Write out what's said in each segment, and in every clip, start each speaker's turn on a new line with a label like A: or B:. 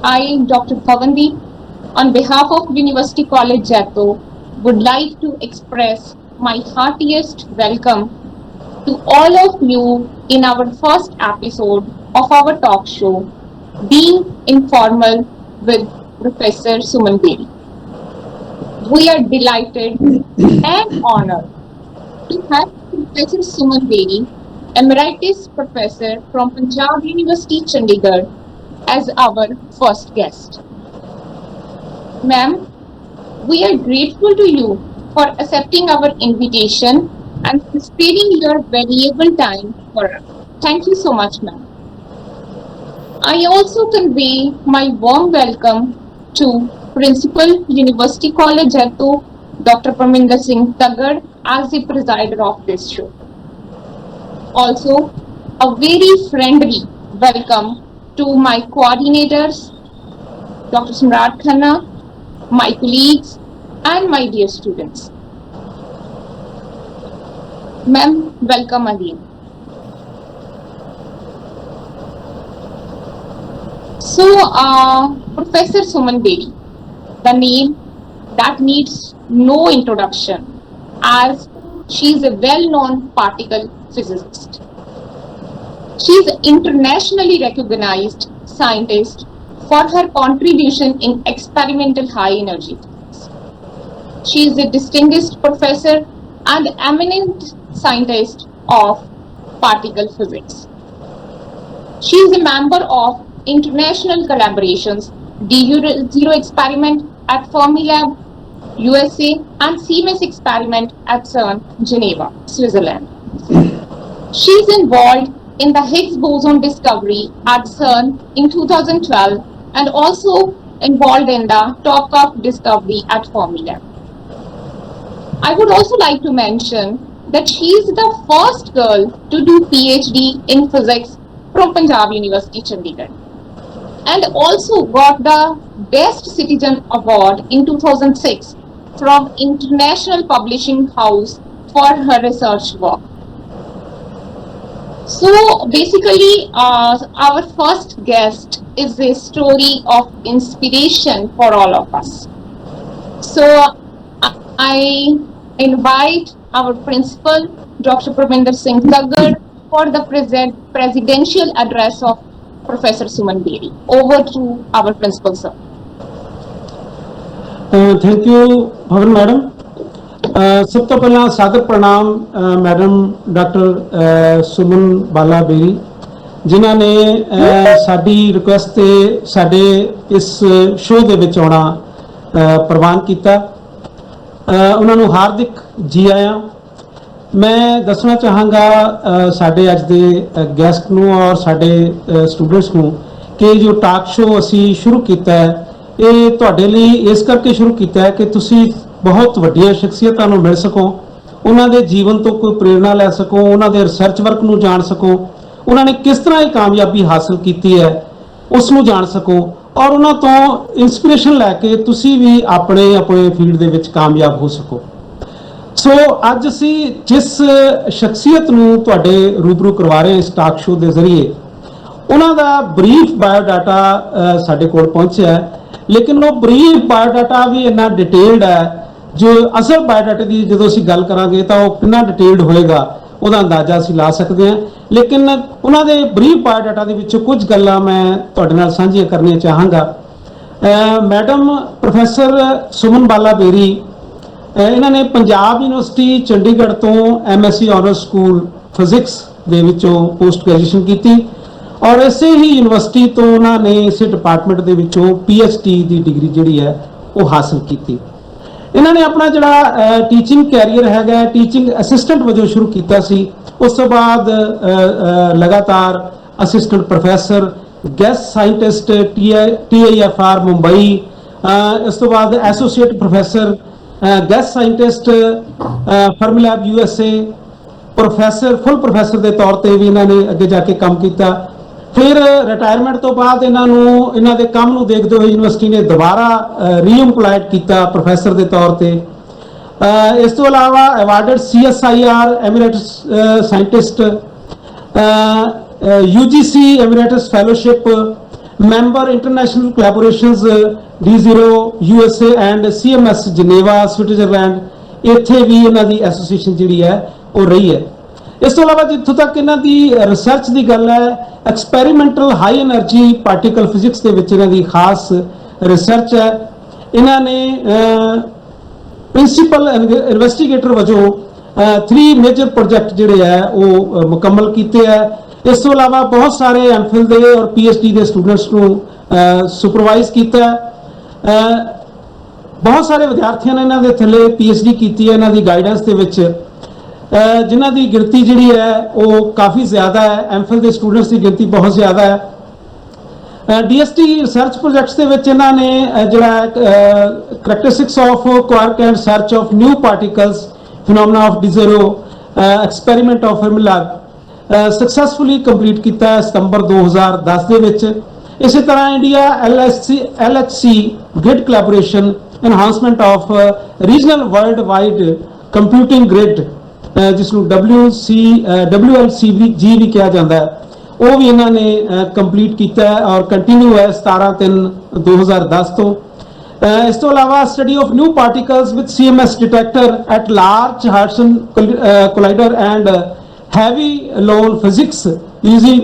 A: I, Dr. Pavandeep, on behalf of University College Jaipur, would like to express my heartiest welcome to all of you in our first episode of our talk show, Being Informal with Professor Suman Bedi. We are delighted and honored to have Professor Suman Bedi, Emeritus Professor from Punjab University, Chandigarh, as our first guest. Ma'am, we are grateful to you for accepting our invitation and sparing your valuable time for us. Thank you so much, ma'am. I also convey my warm welcome to Principal University College Jaipur, Dr. Parminder Singh Taggart, as the presider of this show. Also, a very friendly welcome to my coordinators, Dr. Samrat Khanna, my colleagues, and my dear students. Ma'am, welcome again. So, Professor Suman Bedi, the name that needs no introduction, as she is a well-known particle physicist. She is an internationally recognized scientist for her contribution in experimental high energy physics. She is a distinguished professor and eminent scientist of particle physics. She is a member of international collaborations, DU0 experiment at Fermilab, USA, and CMS experiment at CERN, Geneva, Switzerland. She is involved in the Higgs boson discovery at CERN in 2012 and also involved in the Topcraft discovery at Fermilab. I would also like to mention that she is the first girl to do PhD in physics from Punjab University, Chandigarh, and also got the Best Citizen Award in 2006 from International Publishing House for her research work. So basically, our first guest is a story of inspiration for all of us. So I invite our principal, Dr. Parminder Singh Taggart, for the presidential address of Professor Suman Bedi. Over to our principal, sir.
B: Thank you, Bhavan madam. सब तो पहला सादर प्रणाम madam doctor सुमन बाला berry जिन्हां ने साडी request ते साडे इस शो दे विच आउणा प्रवान कीता। उन्हां नूं हार्दिक जी आया। मैं दसना चाहांगा साडे अज दे गैस्ट नूं और साडे स्टूडेंट्स नूं कि जो टॉक शो असी शुरू कीता है ये तुहाडे लई इस करके शुरू कीता है कि तुसी बहुत वड्डियां शख्सियतां नूं मिल सको, उन्हां दे जीवन तो कोई प्रेरणा लै सको, उन्हां दे रिसर्च वर्क नूं जान सको, उन्हां ने किस तरह ये कामयाबी हासिल कीती है उस नूं जान सको और उन्हां तो इंस्पिरेशन लैके तुसी भी अपने अपने फील्ड दे विच कामयाब हो सको। सो अज असी जिस शख्सियत नूं तुहाडे रूबरू करवा रहे इस टॉक शो के जरिए उन्हां दा ब्रीफ बायोडाटा साडे कोल पहुंचिया है, लेकिन वो ब्रीफ बायोडाटा भी इन्ना डिटेल्ड है जो असल बायोडाटे की जो असीं गल करांगे तो वो कितना डिटेल्ड होएगा उसका अंदाजा असीं ला सकते हैं। लेकिन उन्होंने ब्रीफ बायोडाटा के विचों कुछ गल्लां मैं तुहाडे नाल सांझियां करनियां चाहांगा। मैडम प्रोफैसर सुमन बाला बेरी इन्होंने पंजाब यूनिवर्सिटी चंडीगढ़ तो MSc ऑनर्स स्कूल फिजिक्स दे विचों पोस्ट ग्रेजुएशन की और इसे ही यूनिवर्सिटी तो उन्होंने इस डिपार्टमेंट के विचों PhD की डिग्री जी है वो हासिल की। इन्होंने अपना जोड़ा टीचिंग कैरियर है टीचिंग असिस्टेंट वजों शुरू किया सी, उस तो बाद लगातार assistant professor guest scientist TIFR Mumbai, इस तो बाद associate professor guest scientist Fermilab USA, professor full professor के तौर पर भी इन्होंने अगे जाके काम किया। फिर रिटायरमेंट तो बाद इन्हों के काम को देखते हुए यूनिवर्सिटी ने दोबारा रीएम्पलॉयड किया प्रोफैसर के तौर पर। इस तो अलावा awarded CSIR emeritus scientist, UGC emeritus fellowship, member international collaborations D0 USA and CMS Geneva Switzerland, ਇੱਥੇ ਵੀ ਇਹਨਾਂ ਦੀ ਐਸੋਸੀਏਸ਼ਨ ਜਿਹੜੀ ਹੈ ਉਹ ਰਹੀ ਹੈ। ਇਸ ਤੋਂ ਇਲਾਵਾ ਜਿੱਥੋਂ ਤੱਕ ਇਹਨਾਂ ਦੀ ਰਿਸਰਚ ਦੀ ਗੱਲ ਹੈ, experimental high energy particle physics ਦੇ ਵਿੱਚ ਇਹਨਾਂ ਦੀ ਖਾਸ ਰਿਸਰਚ ਹੈ। ਇਹਨਾਂ ਨੇ ਪ੍ਰਿੰਸੀਪਲ ਇਨਵੈਸਟੀਗੇਟਰ ਵਜੋਂ 3 ਮੇਜਰ ਪ੍ਰੋਜੈਕਟ ਜਿਹੜੇ ਹੈ ਉਹ ਮੁਕੰਮਲ ਕੀਤੇ ਹੈ। ਇਸ ਤੋਂ ਇਲਾਵਾ ਬਹੁਤ ਸਾਰੇ ਐਮਫਿਲ ਦੇ ਔਰ PhD ਦੇ ਸਟੂਡੈਂਟਸ ਨੂੰ ਸੁਪਰਵਾਈਜ਼ ਕੀਤਾ ਹੈ। ਬਹੁਤ ਸਾਰੇ ਵਿਦਿਆਰਥੀਆਂ ਨੇ ਇਹਨਾਂ ਦੇ ਥੱਲੇ PhD ਕੀਤੀ ਹੈ ਇਹਨਾਂ ਦੀ ਗਾਈਡੈਂਸ ਦੇ ਵਿੱਚ, ਜਿਨ੍ਹਾਂ ਦੀ ਗਿਣਤੀ ਜਿਹੜੀ ਹੈ ਉਹ ਕਾਫੀ ਜ਼ਿਆਦਾ ਹੈ। ਐਮਫਿਲ ਦੇ ਸਟੂਡੈਂਟਸ ਦੀ ਗਿਣਤੀ ਬਹੁਤ ਜ਼ਿਆਦਾ ਹੈ। DST ਰਿਸਰਚ ਪ੍ਰੋਜੈਕਟਸ ਦੇ ਵਿੱਚ ਇਹਨਾਂ ਨੇ ਜਿਹੜਾ characteristics of quark and search of new particles, phenomena of D0, experiment of Fermilab successfully complete ਕੀਤਾ ਹੈ ਸਤੰਬਰ 2010 ਦੇ ਵਿੱਚ। ਇਸੇ ਤਰ੍ਹਾਂ India LHC grid collaboration enhancement of regional worldwide computing grid, ਜਿਸ ਨੂੰ WLCG ਵੀ ਕਿਹਾ ਜਾਂਦਾ ਹੈ, ਉਹ ਵੀ ਇਹਨਾਂ ਨੇ ਕੰਪਲੀਟ ਕੀਤਾ ਹੈ ਔਰ ਕੰਟੀਨਿਊ ਹੈ 17/3/2010 ਤੋਂ। ਇਸ ਤੋਂ ਇਲਾਵਾ study of new particles with CMS detector at large Hadron collider and heavy ion physics using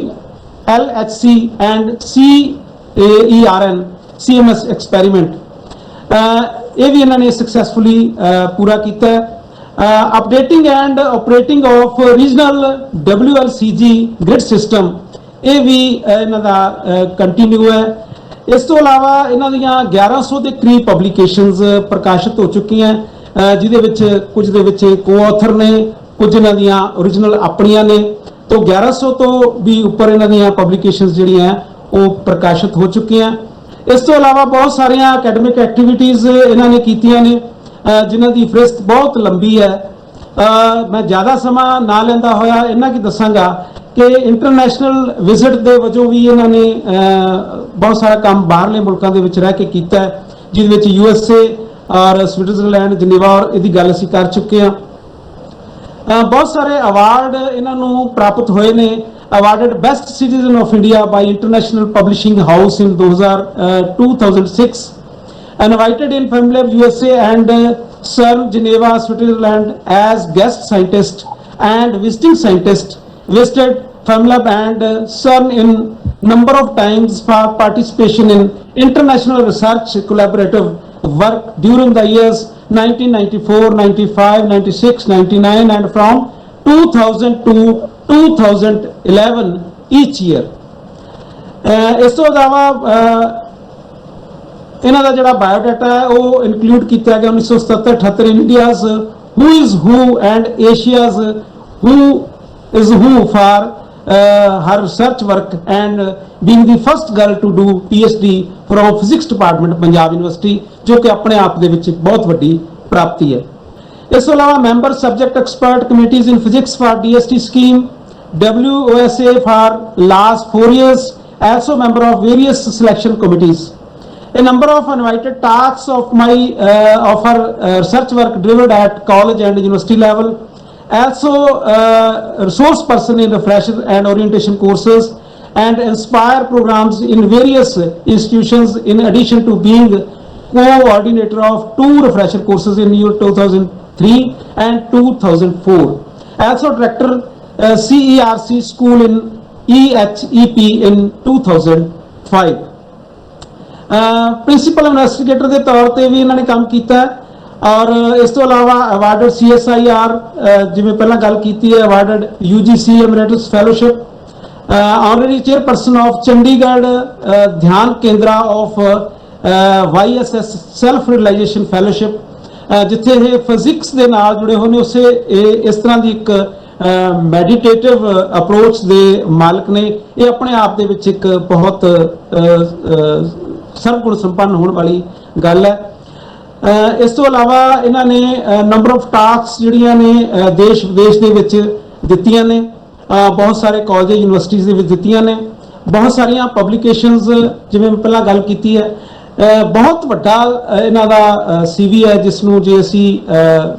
B: LHC and CERN CMS experiment, ਇਹ ਵੀ ਇਹਨਾਂ ਨੇ ਸਕਸੈਸਫੁਲੀ ਪੂਰਾ ਕੀਤਾ ਹੈ। Updating and operating of regional WLCG grid system, ਇਹ ਵੀ ਇਹਨਾਂ ਦਾ ਕੰਟੀਨਿਊ ਹੈ। ਇਸ ਤੋਂ ਇਲਾਵਾ ਇਹਨਾਂ ਦੀਆਂ 1100 ਦੇ ਕਰੀਬ ਪਬਲੀਕੇਸ਼ਨਸ ਪ੍ਰਕਾਸ਼ਿਤ ਹੋ ਚੁੱਕੀਆਂ, ਜਿਹਦੇ ਵਿੱਚ ਕੁਝ ਦੇ ਵਿੱਚ ਕੋ-ਆਥਰ ਨੇ, ਕੁਝ ਇਹਨਾਂ ਦੀਆਂ ਓਰੀਜਨਲ ਆਪਣੀਆਂ ਨੇ। ਤੋਂ 1100 ਤੋਂ ਵੀ ਉੱਪਰ ਇਹਨਾਂ ਦੀਆਂ ਪਬਲੀਕੇਸ਼ਨਸ ਜਿਹੜੀਆਂ ਉਹ ਪ੍ਰਕਾਸ਼ਿਤ ਹੋ ਚੁੱਕੀਆਂ। ਇਸ ਤੋਂ ਇਲਾਵਾ ਬਹੁਤ ਸਾਰੀਆਂ ਅਕੈਡਮਿਕ ਐਕਟੀਵਿਟੀਜ਼ ਇਹਨਾਂ ਨੇ ਕੀਤੀਆਂ ਨੇ, ਜਿਨ੍ਹਾਂ ਦੀ ਫਹਿਰਿਸਤ ਬਹੁਤ ਲੰਬੀ ਹੈ। ਮੈਂ ਜ਼ਿਆਦਾ ਸਮਾਂ ਨਾ ਲੈਂਦਾ ਹੋਇਆ ਇਹਨਾਂ ਕੀ ਦੱਸਾਂਗਾ ਕਿ ਇੰਟਰਨੈਸ਼ਨਲ ਵਿਜ਼ਿਟ ਦੇ ਵਜੋਂ ਵੀ ਇਹਨਾਂ ਨੇ ਬਹੁਤ ਸਾਰਾ ਕੰਮ ਬਾਹਰਲੇ ਮੁਲਕਾਂ ਦੇ ਵਿੱਚ ਰਹਿ ਕੇ ਕੀਤਾ ਹੈ, ਜਿਹਦੇ ਵਿੱਚ USA ਔਰ ਸਵਿਟਜ਼ਰਲੈਂਡ, ਜਨੀਵਾ ਔਰ ਇਹਦੀ ਗੱਲ ਅਸੀਂ ਕਰ ਚੁੱਕੇ ਹਾਂ। ਬਹੁਤ ਸਾਰੇ ਅਵਾਰਡ ਇਹਨਾਂ ਨੂੰ ਪ੍ਰਾਪਤ ਹੋਏ ਨੇ। Awarded Best Citizen of India by International Publishing House in 2006, invited in FEMLAB USA and CERN Geneva Switzerland as guest scientist and visiting scientist, visited FEMLAB and CERN in number of times for participation in international research collaborative work during the years 1994, 95, 96, 99 and from 2000 to 2011 each year। ਇਸ ਤੋਂ ਇਲਾਵਾ ਇਹਨਾਂ ਦਾ ਜਿਹੜਾ biodata ਹੈ ਉਹ include ਕੀਤਾ ਗਿਆ 1977-78 India's who is who and Asia's who is who for her research work and being the first girl to do PhD from physics department Punjab university, ਜੋ ਕਿ ਆਪਣੇ ਆਪ ਦੇ ਵਿੱਚ ਬਹੁਤ ਵੱਡੀ ਪ੍ਰਾਪਤੀ ਹੈ। ਇਸ ਤੋਂ ਇਲਾਵਾ member subject expert committees in physics for DST scheme, WOSA for last 4 years, also member of various selection committees. A number of invited talks of her research work delivered at college and university level. Also resource person in refresher and orientation courses and inspire programs in various institutions, in addition to being co-coordinator of 2 refresher courses in year 2003 and 2004. Also director CERC school in EHEP in 2005. Principal investigator ਦੇ ਤੌਰ ਤੇ ਵੀ ਇਹਨਾਂ ਨੇ ਕੰਮ ਕੀਤਾ ਔਰ ਇਸ ਤੋਂ ਇਲਾਵਾ ਅਵਾਰਡਡ CSIR, ਜਿਵੇਂ ਪਹਿਲਾਂ ਗੱਲ ਕੀਤੀ ਹੈ, awarded UGC emeritus fellowship, honorary chairperson of Chandigarh Dhyana Kendra of YSS self realization fellowship, ਜਿੱਥੇ ਇਹ ਫਿਜ਼ਿਕਸ ਦੇ ਨਾਲ ਜੁੜੇ ਹੋਏ ਨੇ। ਉਸੇ ਇਸ ਤਰ੍ਹਾਂ ਦੀ ਇੱਕ ਮੈਡੀਟੇਟਿਵ ਅਪਰੋਚ ਦੇ ਮਾਲਕ ਨੇ। ਇਹ ਆਪਣੇ ਆਪ ਦੇ ਵਿੱਚ ਇੱਕ ਬਹੁਤ ਸਰਵਗੁਣ ਸੰਪੰਨ ਹੋਣ ਵਾਲੀ ਗੱਲ ਹੈ। ਇਸ ਤੋਂ ਇਲਾਵਾ ਇਹਨਾਂ ਨੇ ਨੰਬਰ ਆਫ ਟਾਕਸ ਜਿਹੜੀਆਂ ਨੇ ਦੇਸ਼ ਵਿਦੇਸ਼ ਦੇ ਵਿੱਚ ਦਿੱਤੀਆਂ ਨੇ, ਬਹੁਤ ਸਾਰੇ ਕਾਲਜ ਯੂਨੀਵਰਸਿਟੀਜ਼ ਦੇ ਵਿੱਚ ਦਿੱਤੀਆਂ ਨੇ। ਬਹੁਤ ਸਾਰੀਆਂ ਪਬਲੀਕੇਸ਼ਨਸ, ਜਿਵੇਂ ਮੈਂ ਪਹਿਲਾਂ ਗੱਲ ਕੀਤੀ ਹੈ, ਬਹੁਤ ਵੱਡਾ ਇਹਨਾਂ ਦਾ CV ਹੈ, ਜਿਸ ਨੂੰ ਜੇ ਅਸੀਂ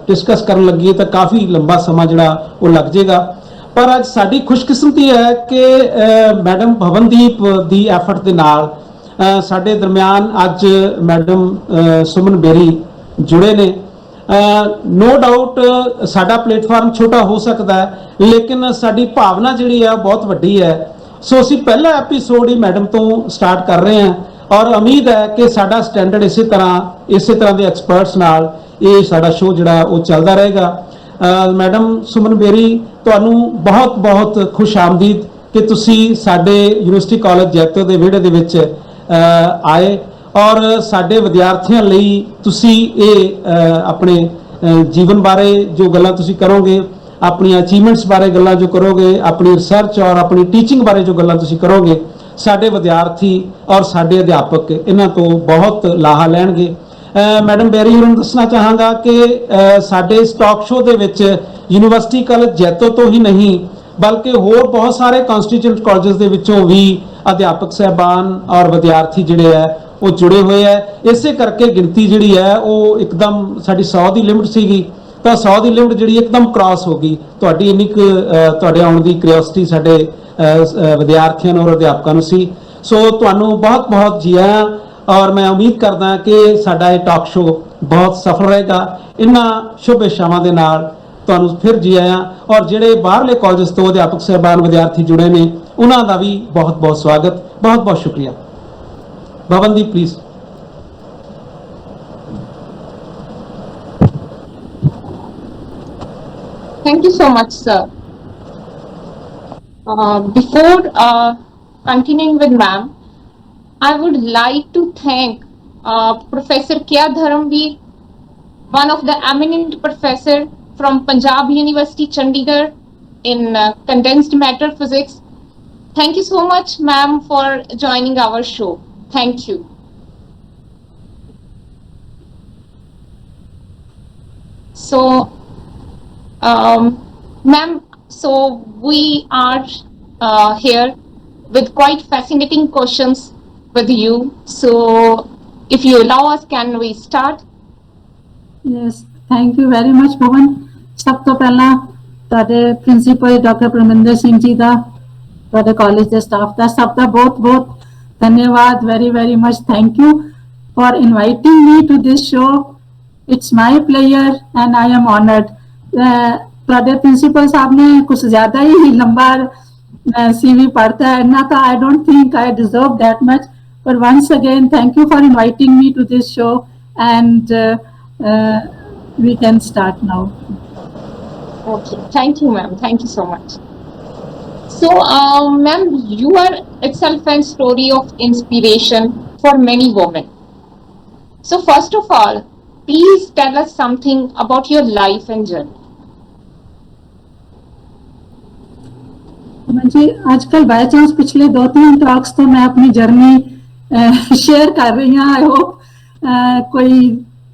B: ਡਿਸਕਸ ਕਰਨ ਲੱਗੀਏ ਤਾਂ ਕਾਫੀ ਲੰਬਾ ਸਮਾਂ ਜਿਹੜਾ ਉਹ ਲੱਗ ਜਾਏਗਾ। ਪਰ ਅੱਜ ਸਾਡੀ ਖੁਸ਼ਕਿਸਮਤੀ ਹੈ ਕਿ ਮੈਡਮ ਭਵਨਦੀਪ ਦੀ ਐਫਰਟ ਦੇ ਨਾਲ ਸਾਡੇ ਦਰਮਿਆਨ ਅੱਜ ਮੈਡਮ ਸੁਮਨ ਬੇਰੀ ਜੁੜੇ ਨੇ। नो डाउट साडा प्लेटफार्म छोटा हो सकता है लेकिन साडी भावना जिहड़ी है बहुत वड्डी है। सो असीं पहला एपीसोड ही मैडम तो स्टार्ट कर रहे हैं और उम्मीद है कि साडा स्टैंडर्ड इसी तरह के एक्सपर्ट्स नाल ये साडा शो जिहड़ा वो चलता रहेगा। मैडम सुमन बेरी तुहानूं बहुत बहुत खुश आमदीद कि तुसीं साडे यूनिवर्सिटी कॉलेज जैतो दे विहड़े दे विच आए और साडे विद्यार्थियों ਲਈ ਤੁਸੀਂ ਇਹ ਆਪਣੇ ਜੀਵਨ ਬਾਰੇ ਜੋ ਗੱਲਾਂ ਤੁਸੀਂ ਕਰੋਗੇ, ਆਪਣੀਆਂ ਅਚੀਵਮੈਂਟਸ ਬਾਰੇ ਗੱਲਾਂ ਜੋ ਕਰੋਗੇ, ਆਪਣੀ ਰਿਸਰਚ ਔਰ ਆਪਣੀ ਟੀਚਿੰਗ ਬਾਰੇ ਜੋ ਗੱਲਾਂ ਤੁਸੀਂ ਕਰੋਗੇ, ਸਾਡੇ ਵਿਦਿਆਰਥੀ ਔਰ ਸਾਡੇ ਅਧਿਆਪਕ ਇਹਨਾਂ ਤੋਂ ਬਹੁਤ ਲਾਹਾ ਲੈਣਗੇ। ਮੈਡਮ ਬੇਰੀ ਨੂੰ ਦੱਸਣਾ ਚਾਹਾਂਗਾ ਕਿ ਸਾਡੇ ਇਸ ਟਾਕ ਸ਼ੋਅ ਦੇ ਵਿੱਚ ਯੂਨੀਵਰਸਿਟੀ ਕਾਲਜ ਜੈਤੋ ਤੋਂ ਹੀ ਨਹੀਂ ਬਲਕਿ ਹੋਰ ਬਹੁਤ ਸਾਰੇ ਕਨਸਟੀਟਿਊਟ ਕਾਲਜਸ ਦੇ ਵਿੱਚੋਂ ਵੀ ਅਧਿਆਪਕ ਸਹਿਬਾਨ ਔਰ ਵਿਦਿਆਰਥੀ ਜਿਹੜੇ ਹੈ ਉਹ ਜੁੜੇ ਹੋਏ ਹੈ। ਇਸੇ ਕਰਕੇ ਗਿਣਤੀ ਜਿਹੜੀ ਹੈ ਉਹ ਇੱਕਦਮ ਸਾਡੀ 100 ਦੀ ਲਿਮਟ ਸੀਗੀ ਤਾਂ 100 ਦੀ ਲਿਮਟ ਜਿਹੜੀ ਇੱਕਦਮ ਕ੍ਰਾਸ ਹੋ ਗਈ। ਤੁਹਾਡੀ ਇੰਨੀ ਕੁ ਤੁਹਾਡੇ ਆਉਣ ਦੀ ਕਿਉਰਿਓਸਿਟੀ ਸਾਡੇ ਵਿਦਿਆਰਥੀਆਂ ਨੂੰ ਔਰ ਅਧਿਆਪਕਾਂ ਨੂੰ ਸੀ। ਸੋ ਤੁਹਾਨੂੰ ਬਹੁਤ ਬਹੁਤ ਜੀ ਆਇਆਂ ਔਰ ਮੈਂ ਉਮੀਦ ਕਰਦਾ ਕਿ ਸਾਡਾ ਇਹ ਟਾਕ ਸ਼ੋਅ ਬਹੁਤ ਸਫਲ ਰਹੇਗਾ। ਇਹਨਾਂ ਸ਼ੁਭ ਇਛਾਵਾਂ ਦੇ ਨਾਲ ਤੁਹਾਨੂੰ ਫਿਰ ਜੀ ਆਇਆਂ ਔਰ ਜਿਹੜੇ ਬਾਹਰਲੇ ਕਾਲਜਸ ਤੋਂ ਅਧਿਆਪਕ ਸਹਿਬਾਨ ਵਿਦਿਆਰਥੀ ਜੁੜੇ ਨੇ ਉਹਨਾਂ ਦਾ ਵੀ ਬਹੁਤ ਬਹੁਤ ਸਵਾਗਤ। ਬਹੁਤ ਬਹੁਤ ਸ਼ੁਕਰੀਆ। Bhavandeep, please.
A: Thank you so much, sir. Before continuing with ma'am, I would like to thank Professor Kya Dharamveer, one of the eminent professor from Punjab University, Chandigarh, in condensed matter physics. Thank you so much, ma'am, for joining our show. Thank you. So, ma'am, so we are here with quite fascinating questions with you. So, if you allow us, can we start?
C: Yes, thank you very much, Bhavan. ਸਭ ਤੋਂ ਪਹਿਲਾਂ ਤੁਹਾਡੇ principal doctor Parminder Singh ji ਦਾ, ਤੁਹਾਡੇ college ਦੇ staff ਦਾ ਸਭ ਦਾ ਬਹੁਤ ਬਹੁਤ धन्यवाद। very very much thank you for inviting me to this show. It's my pleasure and I am honored. ਤੁਹਾਡੇ ਪ੍ਰਿੰਸੀਪਲ ਸਾਹਿਬ ਨੇ ਕੁਝ ਜ਼ਿਆਦਾ ਹੀ ਲੰਬਾ CV ਪੜ੍ਹਤਾ ਹੈ ਨਾ ਤਾਂ I don't think I deserve that much, but once again thank you for inviting me to this show and we can start now.
A: Okay, thank you, ma'am. Thank you so much. So, ma'am, you are itself a story of inspiration for many women. So, first of all, please tell us something about your life and journey.
C: जी आजकल by chance पिछले 2-3 talks तो मैं अपनी journey share कर रही हूँ। I hope कोई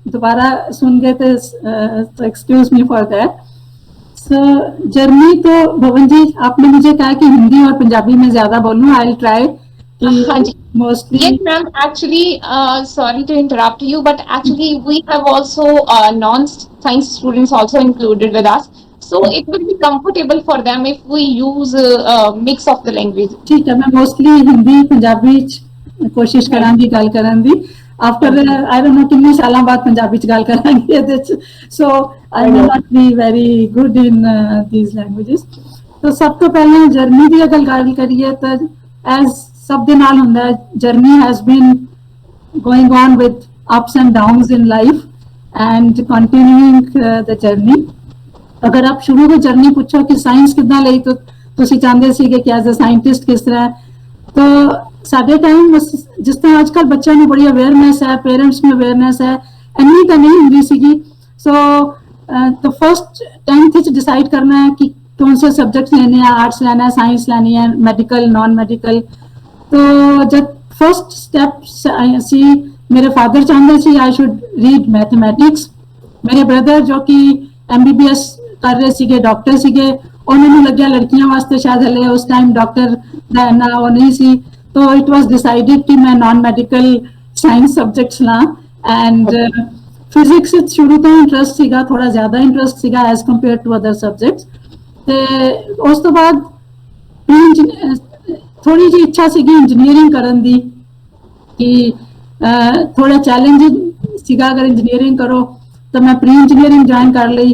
C: दोबारा सुन गए तो excuse me for that. Journey तो भवन जी आपने मुझे कहा कि हिंदी और पंजाबी में ज्यादा बोलूं। I will try mostly.
A: Yes, ma'am. Actually, sorry to interrupt you, but actually we have also non-science students also included with us. So it will be comfortable for them if we use a mix of the language.
C: ठीक है, मैं mostly Hindi Punjabi कोशिश करांगी गल करन दी। After I don't know कितने सालों बाद पंजाबी च गल करांगी ਇਹਦੇ ਚ। So I may not be very good in these languages. तो सब तो पहले जर्नी ਦੀ अगर ਗੱਲ ਕਰੀਏ ਤਾਂ as ਸਭ ਦੇ ਨਾਲ ਹੁੰਦਾ ਹੈ, journey has been going on with ups and downs in life and continuing the journey. अगर आप शुरू ਤੋਂ ਜਰਨੀ ਪੁੱਛੋ ਕਿ ਸਾਇੰਸ ਕਿੱਦਾਂ ਲਈ ਤਾਂ ਤੁਸੀਂ ਚਾਹੁੰਦੇ ਸੀਗੇ ਕਿ ਐਜ਼ ਅ ਸਾਇੰਟਿਸਟ ਕਿਸ ਤਰ੍ਹਾਂ, तो ਸਾਡੇ ਟਾਈਮ ਜਿਸ ਤਰ੍ਹਾਂ ਅੱਜ ਕੱਲ੍ਹ ਬੱਚਿਆਂ ਨੂੰ ਬੜੀ ਅਵੇਅਰਨੈਸ ਹੈ, ਪੇਰੈਂਟਸ ਨੂੰ ਅਵੇਅਰਨੈਸ ਹੈ, ਇੰਨੀ ਤਾਂ ਨਹੀਂ ਹੁੰਦੀ ਸੀਗੀ। ਸੋ तो फर्स्ट 10th ਵਿੱਚ डिसाइड करना है कि कौन से सब्जेक्ट्स लेने हैं, आर्ट्स लेना है, साइंस लेनी है, मेडिकल नॉन मेडिकल। तो जब फर्स्ट स्टेप सी मेरे फादर चाहते सी आई शुड रीड मैथमैटिक्स। मेरे ब्रदर जो कि MBBS कर रहे ਸੀਗੇ, डॉक्टर ਸੀਗੇ, उन्होंने लग्या लड़कियां वास्ते शायद हले उस टाइम डॉक्टर ਦਾ ਇੰਨਾ ਉਹ नहीं सी। तो इट वाज डिसाइडेड कि मैं नॉन मेडिकल साइंस सब्जेक्ट्स ਲਾਂ एंड फिजिक्स शुरू तो इंटरेस्ट ਸੀਗਾ, थोड़ा ज्यादा इंटरेस्ट ਸੀਗਾ as compare to other subjects. ਤੇ ਉਸ ਤੋਂ ਬਾਅਦ ਥੋੜੀ ਜਿਹੀ ਇੱਛਾ ਸੀਗੀ ਇੰਜੀਨੀਅਰਿੰਗ ਕਰਨ ਦੀ ਕਿ ਥੋੜਾ ਚੈਲੰਜਿੰਗ ਸੀਗਾ, ਅਗਰ ਇੰਜੀਨੀਅਰਿੰਗ ਕਰੋ ਤਾਂ ਮੈਂ ਪ੍ਰੀ ਇੰਜੀਨੀਅਰਿੰਗ ਜੁਆਇਨ ਕਰ ਲਈ,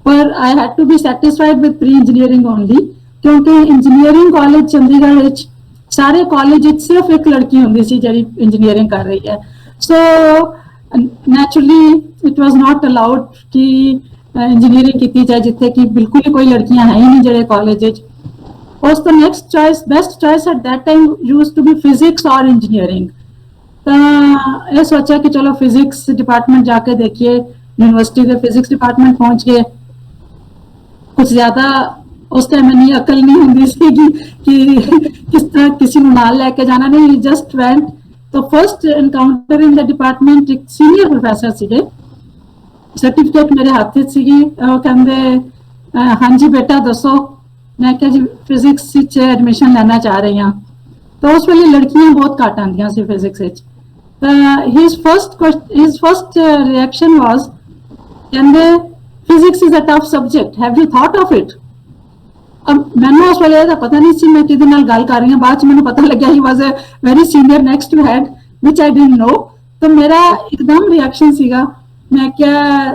C: ਪਰ I had to be satisfied with pre engineering only, ਕਿਉਂਕਿ ਇੰਜੀਨੀਅਰਿੰਗ ਕਾਲਜ ਚੰਡੀਗੜ੍ਹ ਵਿੱਚ ਸਾਰੇ ਕਾਲਜ ਵਿੱਚ ਸਿਰਫ ਇੱਕ ਲੜਕੀ ਹੁੰਦੀ ਸੀ ਜਿਹੜੀ ਇੰਜੀਨੀਅਰਿੰਗ ਕਰ ਰਹੀ ਹੈ। So naturally it was not allowed ਕਿ ਇੰਜੀਨੀਅਰਿੰਗ ਕੀਤੀ ਜਾਏ ਜਿੱਥੇ ਕਿ ਬਿਲਕੁਲ ਹੀ ਕੋਈ ਲੜਕੀਆਂ ਹੈ ਹੀ ਨਹੀਂ ਜਿਹੜੇ ਕਾਲਜ ਵਿੱਚ। ਉਸ ਤੋਂ next choice, best choice at that time used to be physics ਔਰ ਇੰਜੀਨੀਅਰਿੰਗ। ਤਾਂ ਇਹ ਸੋਚਿਆ ਕਿ ਚਲੋ ਫਿਜ਼ਿਕਸ ਡਿਪਾਰਟਮੈਂਟ ਜਾ ਕੇ ਦੇਖੀਏ, यूनिवर्सिटी के फिजिक्स डिपार्टमेंट पहुंच गए। कुछ ज्यादा उस टाइम इन्नी अकल नहीं होंदी सी कि किस तरह किसी को नाल लेके जाना, नहीं, जस्ट वेंट। तो first encounter in the department एक सीनियर प्रोफेसर सीगे, सर्टिफिकेट मेरे हाथ च सीगी, वो कहंदे हाँ जी बेटा दसो। मैं कहा जी फिजिक्स विच एडमिशन लेना चाह रही हां। तो उस वेले लड़कियां बहुत घट आंदियां सी फिजिक्स विच। His first reaction was, कहंदे physics is a tough subject, have you thought of it. अब मैंने उस वेले दा पता नहीं सी मैं किदे नाल गल कर रही हां, बाद च मैंने पता लग्या he was a very senior next to head which I didn't know. तो मेरा एकदम रिएक्शन सीगा, मैं क्या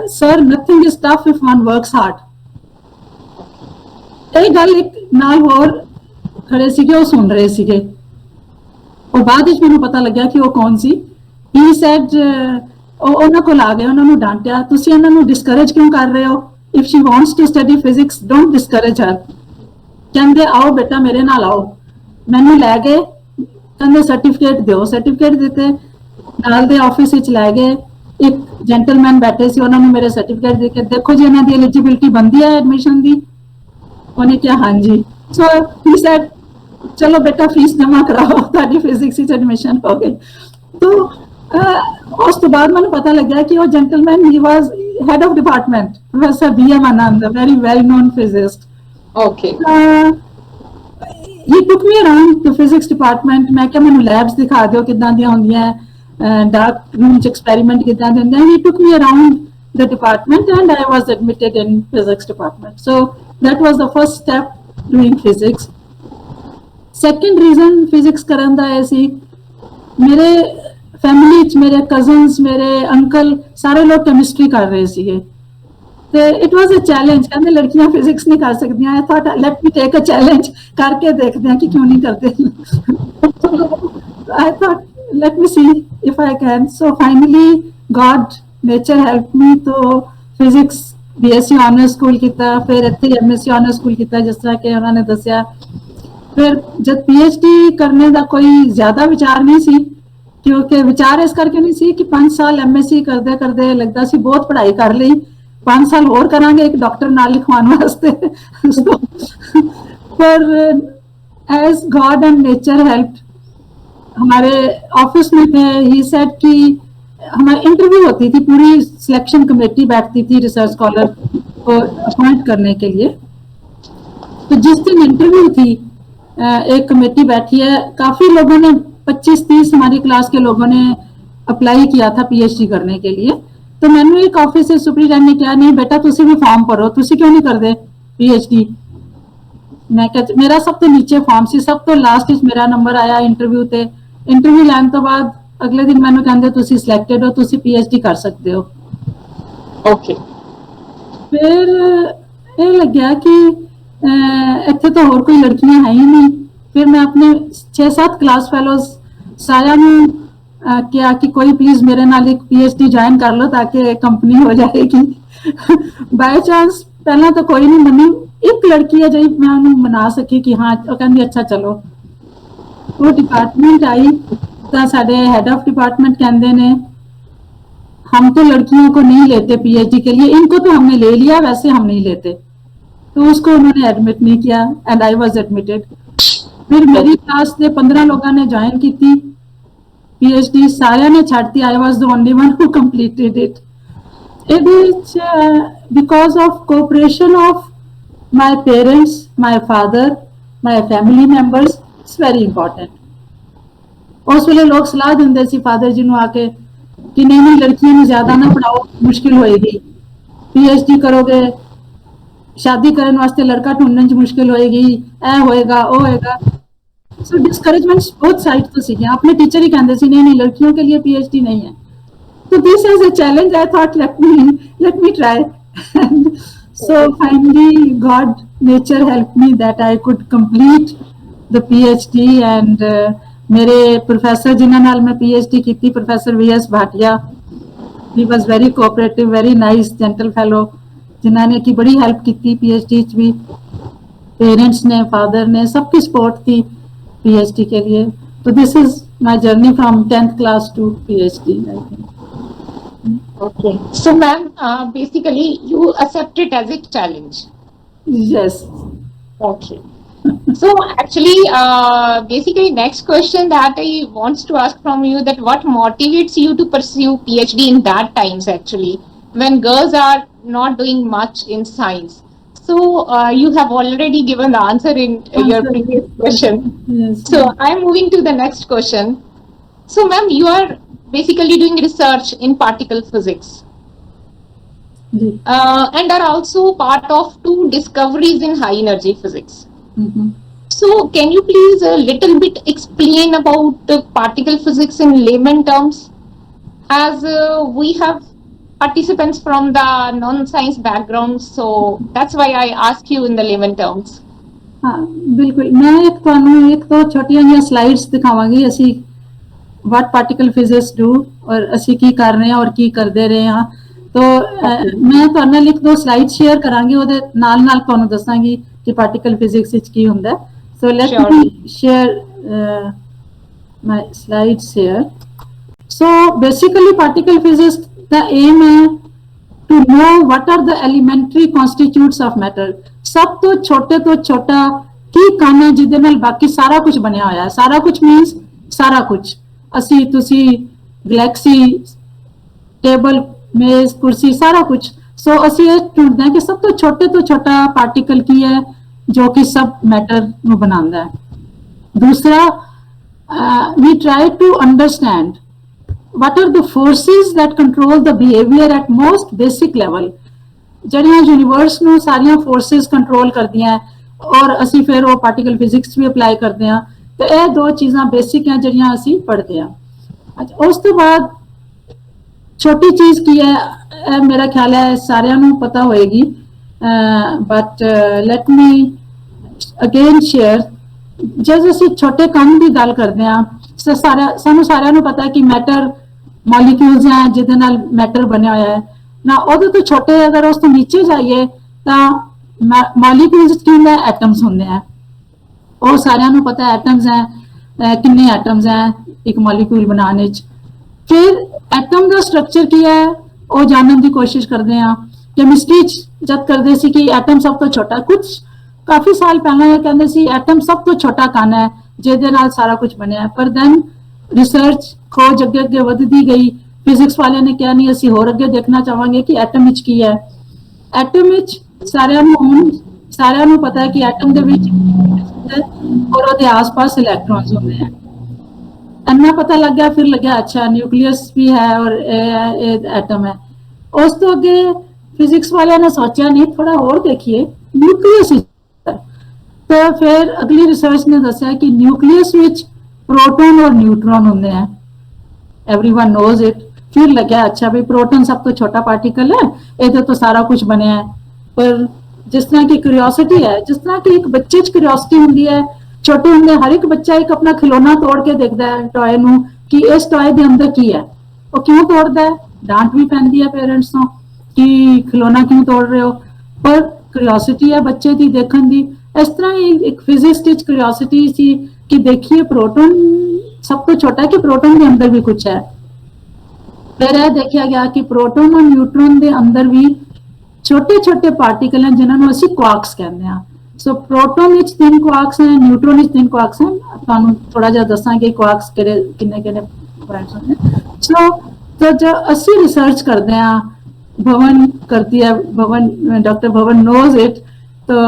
C: sir nothing is tough if one works hard. ਇਹ ਗੱਲ ਇੱਕ ਨਾਲ ਹੋਰ ਖੜੇ ਸੀਗੇ, ਉਹ ਸੁਣ ਰਹੇ ਸੀਗੇ। और बाद ਵਿੱਚ ਮੈਨੂੰ ਪਤਾ ਲੱਗਿਆ ਕਿ ਉਹ ਕੌਣ ਸੀ। ਹੀ ਸੈਡ, ਉਹਨਾਂ ਕੋਲ ਆ ਗਏ, ਉਹਨਾਂ ਨੂੰ ਡਾਂਟਿਆ, ਤੁਸੀਂ ਇਹਨਾਂ ਨੂੰ ਡਿਸਕਰੇਜ ਕਿਉਂ ਕਰ ਰਹੇ ਹੋ? If she wants to study physics don't discourage her. ਕਹਿੰਦੇ ਆਓ ਬੇਟਾ ਮੇਰੇ ਨਾਲ ਆਓ। ਮੈਨੂੰ ਲੈ ਗਏ, ਕਹਿੰਦੇ ਸਰਟੀਫਿਕੇਟ ਦਿਓ। ਸਰਟੀਫਿਕੇਟ ਦਿੱਤੇ, ਨਾਲ ਦੇ ਆਫਿਸ ਵਿੱਚ ਲੈ ਗਏ। ਇੱਕ ਜੈਂਟਲਮੈਨ ਬੈਠੇ ਸੀ, ਉਹਨਾਂ ਨੂੰ ਮੇਰੇ ਸਰਟੀਫਿਕੇਟ ਦੇ ਕੇ ਦੇਖੋ ਜੀ ਇਹਨਾਂ ਦੀ ਐਲੀਜੀਬਿਲਟੀ ਬਣਦੀ ਹੈ ਐਡਮਿਸ਼ਨ ਦੀ। ਉਹਨੇ ਕਿਹਾ ਹਾਂਜੀ। ਸੋ ਹੀ ਸੈਡ चलो बेटा फीस जमा कराओ, ताकि फिजिक्स एडमिशन हो गई। तो उस तो बाद मैंने पता लगा कि वो gentleman he was head of department, professor BM Anand, very well known physicist.
A: Okay.
C: he took me around the physics department। मैं क्या मैंने लैब्स दिखा दियो किदां दी होंदियां, डार्क रूम च एक्सपेरिमेंट किदां दे होंदे। he took me around the department and I was admitted in physics department। So that was the first step doing physics। Second reason physics ਕਰਨ ਦਾ ਇਹ ਸੀ, ਮੇਰੇ ਫੈਮਿਲੀ ਚ ਮੇਰੇ ਕਜ਼ਨਸ, ਮੇਰੇ ਅੰਕਲ ਸਾਰੇ ਲੋਕ ਕੈਮਿਸਟਰੀ ਕਰ ਰਹੇ ਸੀਗੇ ਤੇ ਇਟ ਵਾਸ ਅ ਚੈਲੰਜ। ਕਹਿੰਦੇ ਲੜਕੀਆਂ ਫਿਜ਼ਿਕਸ ਨਹੀਂ ਕਰ ਸਕਦੀਆਂ। I thought let me take a challenge, ਕਰਕੇ ਦੇਖਦੇ ਹਾਂ ਕਿ ਕਿਉਂ ਨਹੀਂ ਕਰਦੇ। I thought let me see if I can. So finally God nature help me. तो ਫਿਜ਼ਿਕਸ BSc ऑनर्स स्कूल ਕੀਤਾ, ਫਿਰ ਇੱਥੇ MSc ऑनर्स स्कूल ਕੀਤਾ ਜਿਸ ਤਰ੍ਹਾਂ ਕਿ ਉਹਨਾਂ ਨੇ ਦੱਸਿਆ। फिर जब PhD करने का कोई ज्यादा विचार नहीं सी, क्योंकि विचार इस करके नहीं सी कि 5 साल MSc करते करते लगता सी बहुत पढ़ाई कर ली, 5 साल और करांगे एक डॉक्टर नाल लिखवाने वास्ते। पर as God and nature help, हमारे ऑफिस में थे, ही सेड कि हमारी इंटरव्यू होती थी, पूरी सिलेक्शन कमेटी बैठती थी रिसर्च स्कॉलर को अपॉइंट करने के लिए। तो जिस दिन इंटरव्यू थी, एक कमेटी बैठी है, काफी लोगों ने 25-30 हमारी क्लास के लोगों ने अप्लाई किया था PhD करने के लिए। तो मैंने एक ऑफिस से सुपरिटेंडेंट ने कहा नहीं बेटा तुसी भी फॉर्म भरो, तुसी क्यों नहीं करते PhD। मैं कह मेरा सब तो नीचे फॉर्म सी, सब तो लास्ट में मेरा नंबर आया इंटरव्यू ते। इंटरव्यू लैन तो बाद अगले दिन मैंने कहते तुसी सिलेक्टेड हो, तुसी PhD कर सकते हो।
A: Okay.
C: फिर ये लग्या कि ਇੱਥੇ ਤਾਂ ਹੋਰ ਕੋਈ ਲੜਕੀਆਂ ਹੈ ਹੀ ਨਹੀਂ। ਫਿਰ ਮੈਂ ਆਪਣੇ 6-7 ਕਲਾਸ ਫੈਲੋਜ਼ ਸਾਰਿਆਂ ਨੂੰ ਕਿਹਾ ਕਿ ਕੋਈ ਪਲੀਜ਼ ਮੇਰੇ ਨਾਲ ਇੱਕ PhD ਜੁਆਇਨ ਕਰ ਲਓ ਤਾਂ ਕਿ ਕੰਪਨੀ ਹੋ ਜਾਏਗੀ। ਬਾਈ ਚਾਂਸ ਪਹਿਲਾਂ ਤਾਂ ਕੋਈ ਨਹੀਂ ਮੰਨੀ, ਇੱਕ ਲੜਕੀ ਹੈ ਜਿਹੜੀ ਮੈਂ ਉਹਨੂੰ ਮਨਾ ਸਕੀ ਕਿ ਹਾਂ। ਉਹ ਕਹਿੰਦੀ ਅੱਛਾ ਚਲੋ। ਉਹ डिपार्टमेंट आई ਤਾਂ ਸਾਡੇ हेड ऑफ डिपार्टमेंट कहते ने हम तो लड़कियों को नहीं लेते PhD के लिए, इनको तो हमने ले लिया, वैसे हम नहीं लेते। तो उसको उन्होंने एडमिट नहीं किया एंड आई वाज एडमिटेड। फिर मेरी क्लास के 15 लोगों ने ज्वाइन की थी PhD, सारे ने छाड़ती। I was the only one who completed it. It is because of cooperation of my parents, my father, my family members. It's very important. उस वेले लोग सलाह देंगे सी फादर जी ਨੂੰ आके कि नहीं लड़कियों ਨੂੰ ज्यादा ना पढ़ाओ, मुश्किल होएगी, PhD करोगे शादी करने वास्ते लड़का ढूंढने च मुश्किल होएगी, ऐ होएगा ओ होएगा। सो डिस्करेजमेंट बोथ साइड तो सीखे अपने टीचर ही कहते सी नहीं लड़कियों के लिए पीएचडी नहीं है so this is a challenge I thought let me try and so finally God nature helped me that I could complete the PhD and मेरे प्रोफेसर जिन्हां नाल मैं PhD की professor VS Bhatia he was very cooperative very nice gentle fellow जिन्हां ने की बड़ी help की PhD च भी पेरेंट्स ने फादर ने सबकी सपोर्ट थी PhD के लिए तो this is my journey from 10th class to PhD I think.
A: Okay. So, ma'am, basically, you accept it as a challenge.
C: Yes.
A: Okay. So, actually, basically, next question that I wants to ask from you that what motivates you to pursue PhD in that times actually when girls are not doing much in science. So, you have already given the answer in your previous question.
C: Yes.
A: So, I'm moving to the next question. So, ma'am, you are basically doing research in particle physics and are also part of 2 discoveries in high energy physics. So, can you please a little bit explain about the particle physics in layman terms, as we have participants from the non-science background, so that's why I ask you in the layman terms.
C: हाँ बिल्कुल मैं एक तो छोटियां जिहियां slides दिखावांगी ਅਸੀਂ what particle physics do और ਅਸੀਂ ਕੀ ਕਰ ਰਹੇ ਹਾਂ ਔਰ ਕੀ ਕਰਦੇ ਰਹੇ ਹਾਂ तो ਮੈਂ ਤੁਹਾਨੂੰ ਨਾਲ ਇੱਕ ਦੋ ਸਲਾਈਡ ਸ਼ੇਅਰ ਕਰਾਂਗੀ ਉਹਦੇ ਨਾਲ ਨਾਲ ਤੁਹਾਨੂੰ ਦੱਸਾਂਗੀ ਕਿ ਪਾਰਟੀਕਲ ਫਿਜ਼ਿਕਸ ਵਿੱਚ ਕੀ ਹੁੰਦਾ so let me share my slides here so basically particle physics the aim है to know what are the elementary constituents of matter ਸਭ ਤੋਂ ਛੋਟਾ ਕੀ ਕਣ ਹੈ ਜਿਹਦੇ ਨਾਲ ਬਾਕੀ ਸਾਰਾ ਕੁਝ ਬਣਿਆ ਹੋਇਆ ਹੈ ਸਾਰਾ ਕੁਝ ਮੀਨਸ ਸਾਰਾ ਕੁਝ ਅਸੀਂ ਤੁਸੀਂ ਗੈਲੈਕਸੀ ਟੇਬਲ ਮੇਜ਼ ਕੁਰਸੀ ਸਾਰਾ ਕੁਝ ਸੋ ਅਸੀਂ ਇਹ ਢੂੰਡਦੇ ਹਾਂ ਕਿ ਸਭ ਤੋਂ ਛੋਟਾ ਪਾਰਟੀਕਲ ਕੀ ਹੈ ਜੋ ਕਿ ਸਭ ਮੈਟਰ ਨੂੰ ਬਣਾਉਂਦਾ ਹੈ ਦੂਸਰਾ we try to understand what are the forces that control the behavior at most basic level ਜਿਹੜੀਆਂ ਯੂਨੀਵਰਸ ਨੂੰ ਸਾਰੀਆਂ ਫੋਰਸਿਸ ਕੰਟਰੋਲ ਕਰਦੀਆਂ ਔਰ ਅਸੀਂ ਫਿਰ ਉਹ ਪਾਰਟੀਕਲ ਫਿਜ਼ਿਕਸ ਵੀ ਅਪਲਾਈ ਕਰਦੇ ਹਾਂ ਤੇ ਇਹ ਦੋ ਚੀਜ਼ਾਂ ਬੇਸਿਕ ਹੈ ਜਿਹੜੀਆਂ ਅਸੀਂ ਪੜ੍ਹਦੇ ਹਾਂ ਉਸ ਤੋਂ ਬਾਅਦ ਛੋਟੀ ਚੀਜ਼ ਕੀ ਹੈ ਮੇਰਾ ਖਿਆਲ ਹੈ ਸਾਰਿਆਂ ਨੂੰ ਪਤਾ ਹੋਏਗੀ but let me again share ਜਦ ਅਸੀਂ ਛੋਟੇ ਕਣ ਦੀ ਗੱਲ ਕਰਦੇ ਹਾਂ ਸਾਨੂੰ ਸਾਰਿਆਂ ਨੂੰ ਪਤਾ ਹੈ ਕਿ ਮੈਟਰ ਮੋਲੀਕਿਊਲਸ ਹੈ ਜਿਹਦੇ ਨਾਲ ਮੈਟਰ ਬਣਿਆ ਹੋਇਆ ਹੈ ਨਾ ਉਹਦੇ ਤੋਂ ਛੋਟੇ ਅਗਰ ਉਸ ਤੋਂ ਨੀਚੇ ਜਾਈਏ ਤਾਂ ਮੋਲੀਕਿਊਲਸ ਕੀ ਹੁੰਦਾ ਐਟਮਸ ਹੁੰਦੇ ਆ ਉਹ ਸਾਰਿਆਂ ਨੂੰ ਪਤਾ ਐਟਮਸ ਹੈ ਕਿੰਨੇ ਐਟਮਸ ਹੈ ਇੱਕ ਮੋਲੀਕਿਊਲ ਬਣਾਉਣ ਵਿੱਚ ਫਿਰ ਐਟਮ ਦਾ ਸਟਰਕਚਰ ਕੀ ਹੈ ਉਹ ਜਾਣਨ ਦੀ ਕੋਸ਼ਿਸ਼ ਕਰਦੇ ਆ ਕੈਮਿਸਟਰੀ ਜਦ ਕਰਦੇ ਸੀ ਕਿ ਐਟਮ ਸਭ ਤੋਂ ਛੋਟਾ ਕੁਝ ਕਾਫੀ ਸਾਲ ਪਹਿਲਾਂ ਇਹ ਕਹਿੰਦੇ ਸੀ ਐਟਮ ਸਭ ਤੋਂ ਛੋਟਾ ਕਣ ਹੈ ਜਿਹਦੇ ਨਾਲ ਸਾਰਾ ਕੁਝ ਬਣਿਆ ਪਰ ਦੈਨ ਰਿਸਰਚ ਖੋਜ ਅੱਗੇ ਵਧਦੀ ਗਈ ਫਿਜ਼ਿਕਸ ਵਾਲਿਆਂ ਨੇ ਕਿਹਾ ਨਹੀਂ ਅਸੀਂ ਹੋਰ ਅੱਗੇ ਦੇਖਣਾ ਚਾਹਾਂਗੇ ਕਿ ਐਟਮ ਵਿੱਚ ਕੀ ਹੈ ਐਟਮ ਵਿੱਚ ਸਾਰਿਆਂ ਨੂੰ ਪਤਾ ਹੈ ਕਿ ਐਟਮ ਦੇ ਵਿੱਚ ਔਰ ਉਹਦੇ ਆਸ-ਪਾਸ ਇਲੈਕਟ੍ਰੋਨਸ ਹੁੰਦੇ ਆ ਇੰਨਾ ਪਤਾ ਲੱਗ ਗਿਆ ਫਿਰ ਲੱਗਿਆ ਅੱਛਾ ਨਿਊਕਲੀਅਸ ਵੀ ਹੈ ਔਰ ਇਹ ਐਟਮ ਹੈ ਉਸ ਤੋਂ ਅੱਗੇ ਫਿਜ਼ਿਕਸ ਵਾਲਿਆਂ ਨੇ ਸੋਚਿਆ ਨਹੀਂ ਥੋੜਾ ਹੋਰ ਦੇਖੀਏ ਨਿਊਕਲੀਅਸ ਤਾਂ ਫਿਰ ਅਗਲੀ ਰਿਸਰਚ ਨੇ ਦੱਸਿਆ ਕਿ ਨਿਊਕਲੀਅਸ ਵਿੱਚ ਪ੍ਰੋਟੋਨ ਔਰ ਨਿਊਟਰੋਨ ਹੁੰਦੇ ਆ everyone knows it फिर लगा अच्छा भाई प्रोटॉन सब तो छोटा पार्टिकल है ये तो सारा कुछ बनया है पर जिस तरह की क्यूरियोसिटी है जिस तरह की एक बच्चे च क्यूरियोसिटी होंदी है छोटे होंदे हर एक बच्चा एक अपना खिलौना तोड़ के देखता है टॉय नू कि इस टॉय दे अंदर की है वो क्यों तोड़ता है डांट भी पैंदी है पेरेंट्स तो कि खिलौना क्यों तोड़ रहे हो पर क्यूरियोसिटी है बच्चे दी देखने दी इस तरह ही एक फिजिक्स च क्यूरियोसिटी सी कि देखिए प्रोटॉन सब तो छोटा है कि प्रोटॉन के अंदर भी कुछ है फिर यह देखा गया कि प्रोटॉन और न्यूट्रॉन के अंदर भी छोटे पार्टिकल हैं जिन्होंने ਅਸੀਂ क्वार्क्स कहते हैं सो प्रोटॉन ਵਿੱਚ 3 क्वार्क्स हैं न्यूट्रॉन ਵਿੱਚ 3 क्वार्क्स हैं ਤੁਹਾਨੂੰ ਥੋੜਾ ਜਿਹਾ ਦੱਸਾਂਗੇ क्वार्क्स ਕਿੰਨੇ ਪॉइंट्स ਹੁੰਦੇ सो तो जो ਅਸੀਂ रिसर्च करते हैं भवन करती है भवन डॉक्टर भवन knows it तो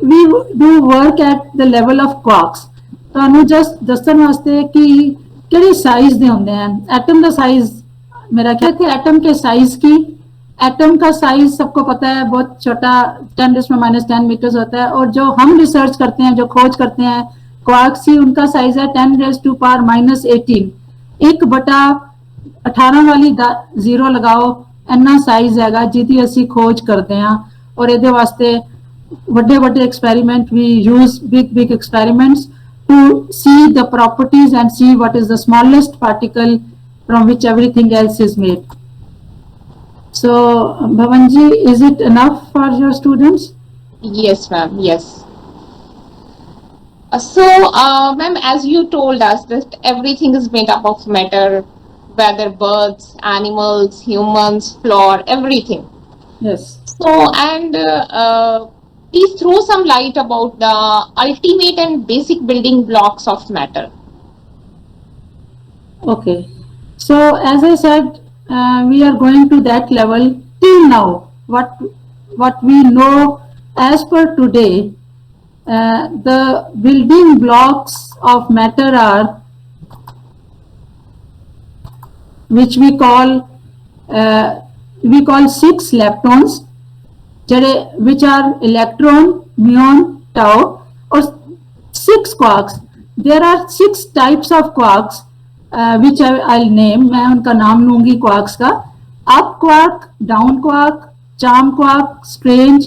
C: we do work at the level of quarks ਤੁਹਾਨੂੰ ਜਸਟ ਦੱਸਣ ਵਾਸਤੇ ਕਿ ਕਿਹੜੀ ਸਾइज ਦੇ ਹੁੰਦੇ हैं एटम का साइज मेरा क्या थे एटम के साइज की एटम का साइज सबको पता है, बहुत छोटा 10⁻⁻10 मीटर्स होता है, और जो हम रिसर्च करते हैं, जो खोज करते हैं क्वार्क्स की, उनका साइज है 10⁻⁻18। 1/18 वाली जीरो लगाओ, इन्ना साइज हैगा जिहदी असी खोज करते हैं। और ਇਹਦੇ ਵਾਸਤੇ ਵੱਡੇ ਵੱਡੇ experiment, we use big experiments to see the properties and see what is the smallest particle from which everything else is made. So Bhavanji, is it enough for your students?
A: Yes, ma'am. Yes. So, ma'am, as you told us that everything is made up of matter, whether birds, animals, humans, flower, everything.
C: Yes.
A: So, and please throw some light about the ultimate and basic building blocks of matter.
C: Okay. So as I said, we are going to that level. Till now, what we know as per today, the building blocks of matter are, which we call 6 leptons, which are electron, muon, tau, or 6 quarks. There are 6 types of quarks, which I'll name. मैं उनका नाम लूंगी quarks का. Up quark, down quark, charm quark, strange,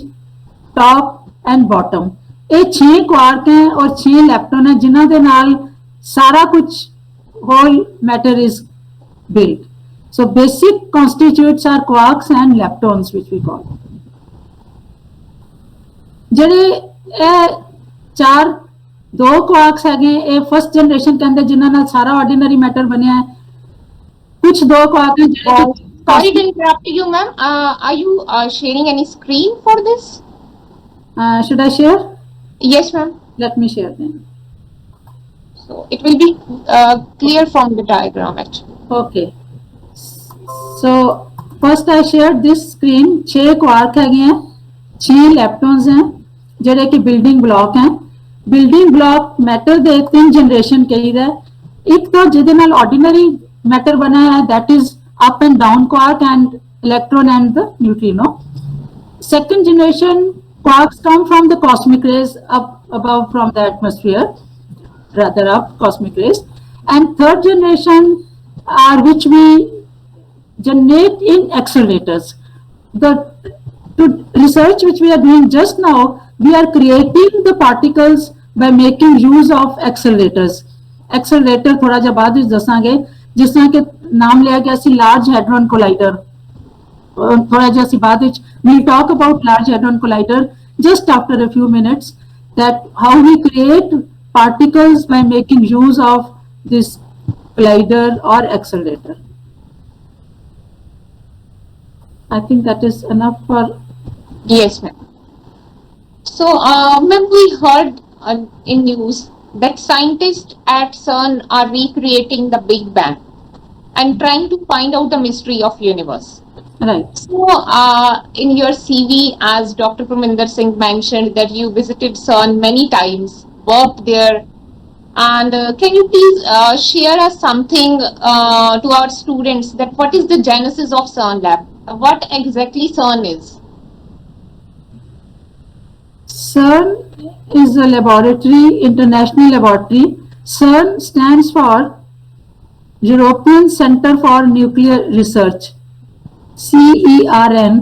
C: top and bottom. ये 6 quark हैं और 6 lepton हैं जिन्हां दे नाल सारा कुछ whole matter is built. So basic constituents are quarks and leptons, which we call. ਜਿਹੜੇ ਇਹ 2 quarks ਹੈਗੇ, ਇਹ फर्स्ट जनरेशन के अंदर जिन्हां नाल सारा ऑर्डिनरी मैटर बनया है. कुछ 2 quark हैं ਜਿਹੜੇ
A: Sorry to interrupt you, ma'am. Are you sharing any screen for this?
C: should I share?
A: Yes, ma'am.
C: Let me share then.
A: So it will be clear from the diagram actually.
C: Okay. So first I shared this screen. 6 quark हैगे हैं, 6 leptons हैं ਜਿਹੜੇ कि building block हैं. Building block matter ਦੇ 3 generation कहीदा है. एक तो ਜਿਹਦੇ ਨਾਲ ऑर्डिनरी मैटर बना है, that is up and down quark and electron and the neutrino. Second generation quarks come from the cosmic rays up above from the atmosphere, rather up cosmic rays. And third generation are which we generate in accelerators. The research which we are doing just now, we are creating the particles by making use of accelerators. Accelerator थोड़ा जा बाद विच दसांगे, जिस तरह के नाम लिया गया सी large hadron collider. थोड़ा जा सी बाद विच we'll talk about large hadron collider just after a few minutes, that how we create particles by making use of this collider or accelerator. I think that is enough for.
A: Yes, ma'am. So, ma'am, we heard in news that scientists at CERN are recreating the Big Bang and trying to find out the mystery of universe.
C: Right.
A: So, in your CV, as Dr. Parminder Singh mentioned, that you visited CERN many times, worked there, and can you please share us something to our students, that what is the genesis of CERN lab? What exactly CERN is?
C: CERN is a laboratory, international laboratory. CERN stands for European Center for Nuclear Research. CERN,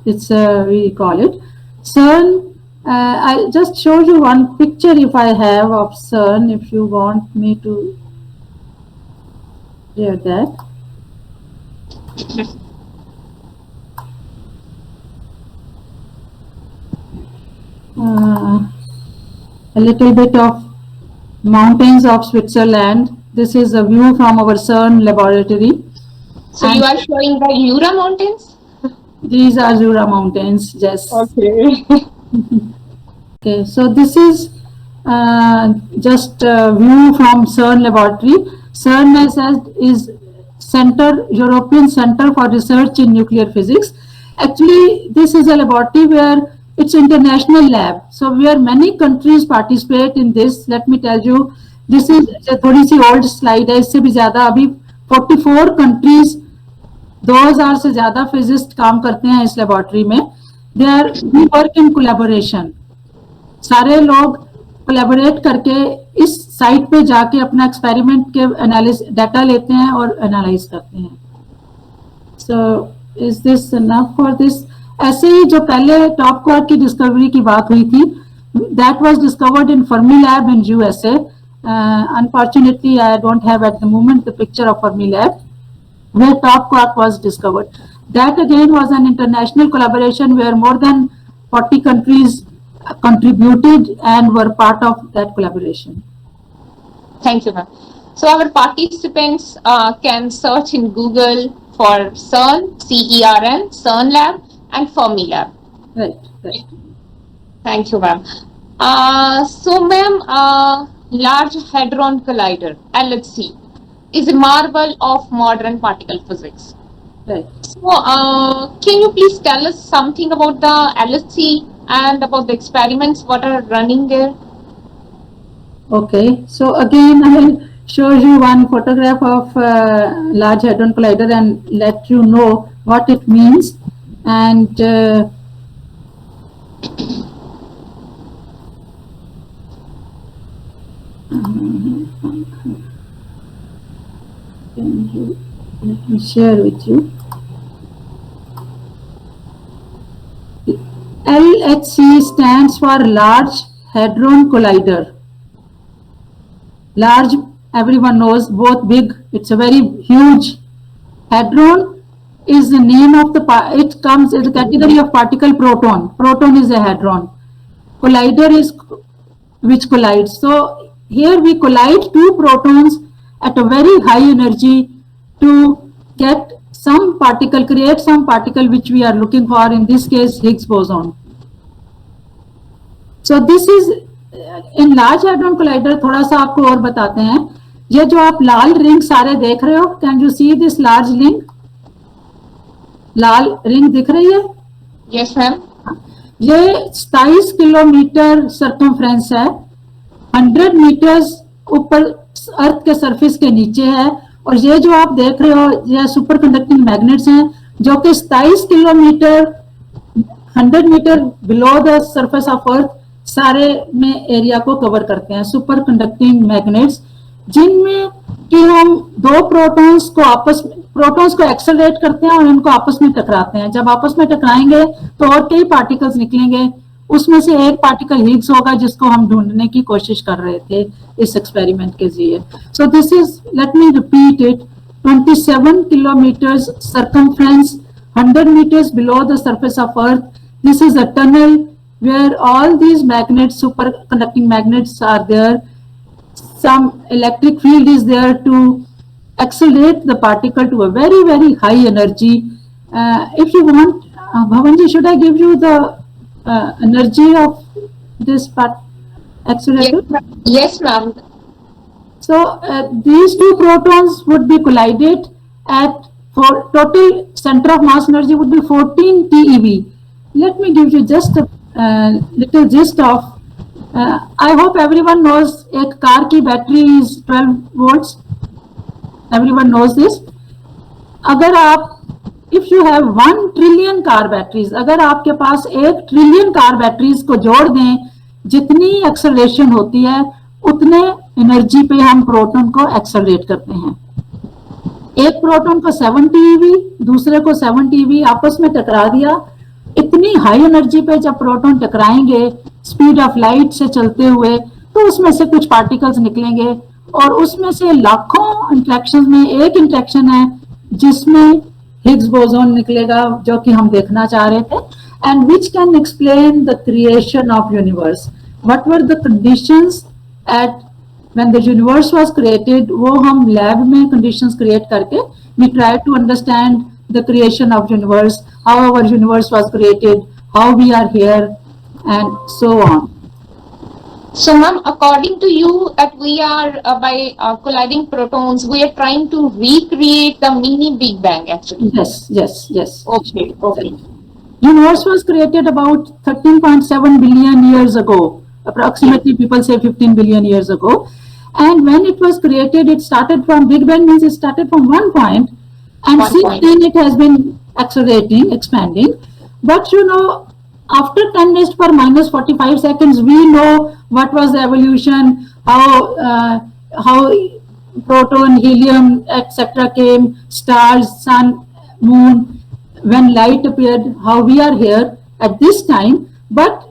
C: it's we call it. CERN, I'll just show you one picture if I have of CERN, if you want me to share that. A little bit of mountains of Switzerland. This is a view from our CERN laboratory.
A: So, you are showing the Jura Mountains?
C: These are Jura Mountains, yes.
A: Okay.
C: Okay, so this is just a view from CERN laboratory. CERN is European Center for Research in Nuclear Physics. Actually, this is a laboratory where it's international lab. So where many countries participate in this. Let me tell you, this is a थोड़ी सी old slide है, इससे भी ज़्यादा. अभी 44 countries 2000 से ज्यादा physicist काम करते हैं इस लेबोरेटरी में. We work in collaboration. सारे लोग कोलैबोरेट करके इस साइट पे जाके अपना एक्सपेरिमेंट के एनालिसिस डाटा लेते हैं और एनालाइज करते हैं. So is this enough for this? ऐसे ही जो पहले टॉप क्वार्क की डिस्कवरी की बात हुई थी, that was discovered in Fermi lab in USA. Unfortunately, I don't have at the moment the picture of Fermi Lab where top quark was discovered. That again was an international collaboration where more than 40 countries contributed and were part of that collaboration.
A: Thank you, ma'am. So our participants can search in Google for CERN, CERN, CERN Lab and Fermi Lab.
C: Right.
A: Thank you, ma'am. So, ma'am, Large Hadron Collider, LHC, is a marvel of modern particle physics.
C: Right.
A: So, can you please tell us something about the LHC and about the experiments what are running there?
C: Okay, so again I will show you one photograph of Large Hadron Collider and let you know what it means. And let me share with you. LHC stands for Large Hadron Collider. Large, everyone knows, both big. It's a very huge. Hadron is the name of the, it comes in the category of particle proton. Proton is a hadron. Collider is which collides. So here we collide two protons at a very high energy to get some particle, create some particle which we are looking for, in this case Higgs boson. So this is in Large Hadron Collider. थोड़ा सा आपको और बताते हैं. ये जो आप लाल ring सारे देख रहे हो, can you see this large ring? Lal ring दिख रही है?
A: Yes, ma'am.
C: ये 27 किलोमीटर सर्कमफ्रेंस है, 100 मीटर्स ऊपर अर्थ के सरफेस के नीचे है. और ये जो आप देख रहे हो ये सुपर कंडक्टिंग मैग्नेट्स हैं जो कि 27 kilometre 100 metre below the surface of earth सारे में एरिया को कवर करते हैं. सुपर कंडक्टिंग मैग्नेट्स जिनमें कि हम दो प्रोटॉन्स को एक्सेलरेट करते हैं और इनको आपस में टकराते हैं. जब आपस में टकराएंगे तो और कई पार्टिकल्स निकलेंगे. उसमें से एक पार्टिकल हिग्स होगा जिसको हम ढूंढने की कोशिश कर रहे थे इस एक्सपेरिमेंट के जरिए. So this is, let me repeat it, 27 kilometres circumference, 100 meters below the surface of Earth. This is a tunnel where all these magnets, superconducting magnets are there. Some electric field is there to accelerate the particle to a very, very high energy. If you want, Bhavanji, should I give you the energy of this accelerator?
A: Yes, ma'am.
C: So these two protons would be collided at, for total center of mass energy would be 14 TeV. Let me give you just a little gist of, I hope everyone knows एक car की battery is 12 volts. Everyone knows this. अगर आप, if you have 1 trillion car batteries, अगर आपके पास 1 trillion car batteries को जोड़ दें, जितनी एक्सेलरेशन होती है उतने एनर्जी पे हम प्रोटॉन को एक्सेलरेट करते हैं. एक प्रोटॉन को 7 TeV, दूसरे को 7 TeV आपस में टकरा दिया. इतनी हाई एनर्जी पे जब प्रोटॉन टकराएंगे स्पीड ऑफ लाइट से चलते हुए तो उसमें से कुछ पार्टिकल्स निकलेंगे और उसमें से लाखों इंटरेक्शन में एक इंटरेक्शन है जिसमें हिग्स बोसोन निकलेगा जो कि हम देखना चाह रहे थे. And which can explain the creation of universe. What were the conditions at when the universe was created, वो हम लैब में conditions create करके we try to understand the creation of universe, how our universe was created, how we are here, and so on.
A: So, ma'am, according to you, that we are by colliding protons, we are trying to recreate the mini Big Bang, actually.
C: Yes.
A: Okay.
C: Universe was created about 13.7 billion years ago. Approximately, people say 15 billion years ago. And when it was created, it started from Big Bang, means it started from one point. And
A: One
C: since
A: point.
C: then it has been accelerating, expanding. But you know, after 10 raised per minus 45 seconds, we know what was the evolution, how proton, helium, etc. came, stars, sun, moon, when light appeared, how we are here at this time. But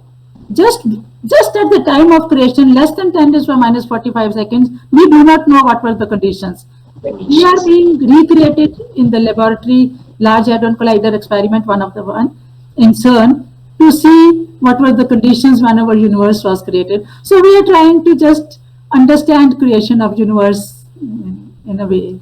C: just just at the time of creation, less than 10 raised per minus 45 seconds, we do not know what were the conditions. We are being recreated in the laboratory, Large Hadron Collider experiment, one of the one in CERN, to see what were the conditions when our universe was created. So we are trying to just understand creation of universe in a way.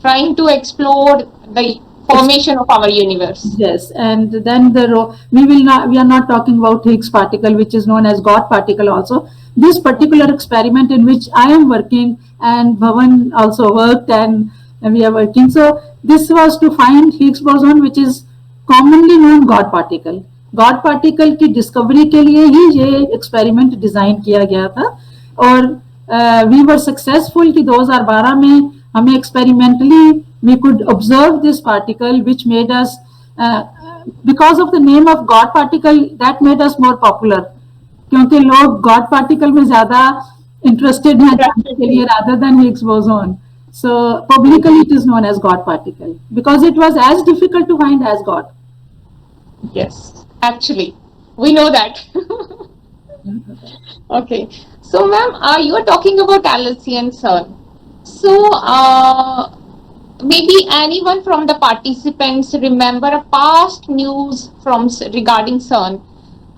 A: Trying to explore the formation of our universe.
C: Yes, and then we are not talking about Higgs particle, which is known as God particle also. This particular experiment in which I am working and Bhavan also worked and we are working. So this was to find Higgs boson, which is commonly known God particle. God particle की discovery के लिए ही ये experiment design किया गया था और we were successful कि 2012 में हमें experimentally we could observe this particle which made us because of the name of God particle that made us more popular क्योंकि लोग God particle में ज्यादा interested हैं जानने के लिए rather than Higgs boson. So publicly it is known as God particle because it was as difficult to find as God.
A: Yes, actually, we know that. Okay, so ma'am, you are talking about LHC and CERN. So maybe anyone from the participants remember a past news from regarding CERN.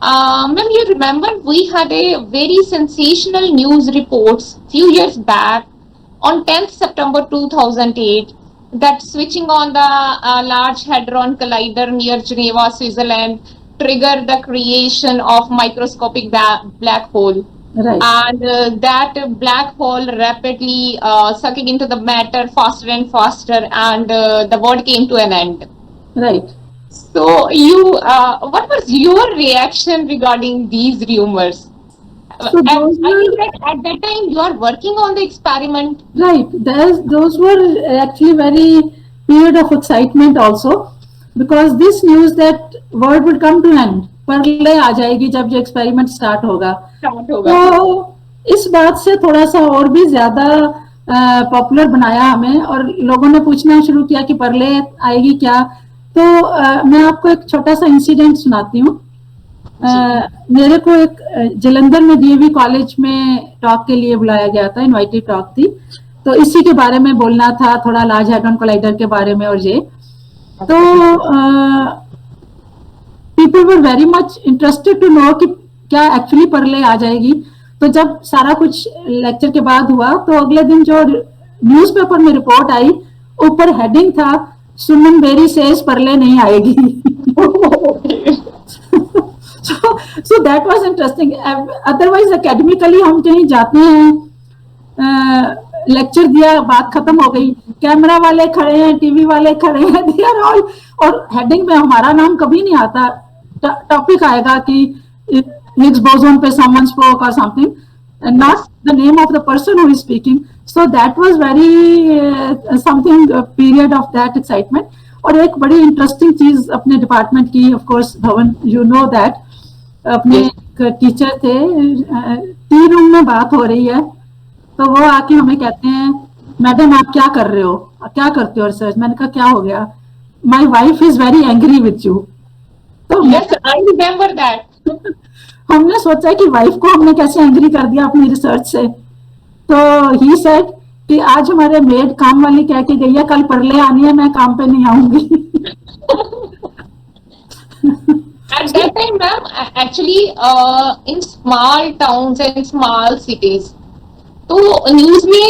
A: Ma'am, you remember we had a very sensational news reports few years back on 10th September 2008 that switching on the Large Hadron Collider near Geneva, Switzerland triggered the creation of microscopic black hole.
C: Right.
A: And that black hole rapidly sucking into the matter faster and faster, and the world came to an end.
C: Right.
A: So you, what was your reaction regarding these rumors?
C: So
A: And
C: those
A: I think
C: were
A: that at that time you are working on the experiment.
C: right. Those were actually very period of excitement also because this news that world would come to end, प्रलय आ जाएगी जब ये experiment start होगा.
A: Start होगा.
C: तो इस बात से थोड़ा सा और भी ज्यादा पॉपुलर बनाया हमें और लोगों ने पूछना शुरू किया कि प्रलय आएगी क्या. तो मैं आपको एक छोटा सा इंसिडेंट सुनाती हूँ. मेरे को एक जलंधर में डीएवी कॉलेज में टॉक के लिए बुलाया गया था, इनवाइटेड टॉक थी. तो इसी के बारे में बोलना था, थोड़ा लार्ज हैड्रॉन कोलाइडर के बारे में और ये. तो people were very much interested to know कि क्या एक्चुअली प्रलय आ जाएगी. तो जब सारा कुछ लेक्चर के बाद हुआ तो अगले दिन जो न्यूज़पेपर में रिपोर्ट आई ऊपर हेडिंग था सुमन बेरी सेज प्रलय नहीं आएगी. So that was interesting. Otherwise academically हम कहीं जाते हैं, लेक्चर दिया, बात खत्म हो गई, कैमरा वाले खड़े हैं, टीवी वाले खड़े हैं, they are all, और हेडिंग में हमारा नाम कभी नहीं आता. टॉपिक आएगा कि Higgs boson पे someone spoke or something and not the name of the person who is speaking. So that was very something period of that excitement. और एक बड़ी इंटरेस्टिंग चीज अपने डिपार्टमेंट की, ऑफ कोर्स भवन यू नो दैट, अपने teacher थे, T room में बात हो रही है तो वो आके हमें कहते हैं मैडम आप क्या कर रहे हो, क्या करते हो रिसर्च. मैंने कहा क्या हो गया, my wife is very angry with you. तो
A: Yes, I remember that.
C: हमने सोचा कि वाइफ को हमने कैसे एंग्री कर दिया अपनी रिसर्च से. तो ही सेड कि आज हमारे मेड काम वाली कह के गई है कल प्रलय आनी है, मैं काम पे नहीं आऊंगी.
A: At that time, ma'am, actually, in small towns and small cities, तो न्यूज में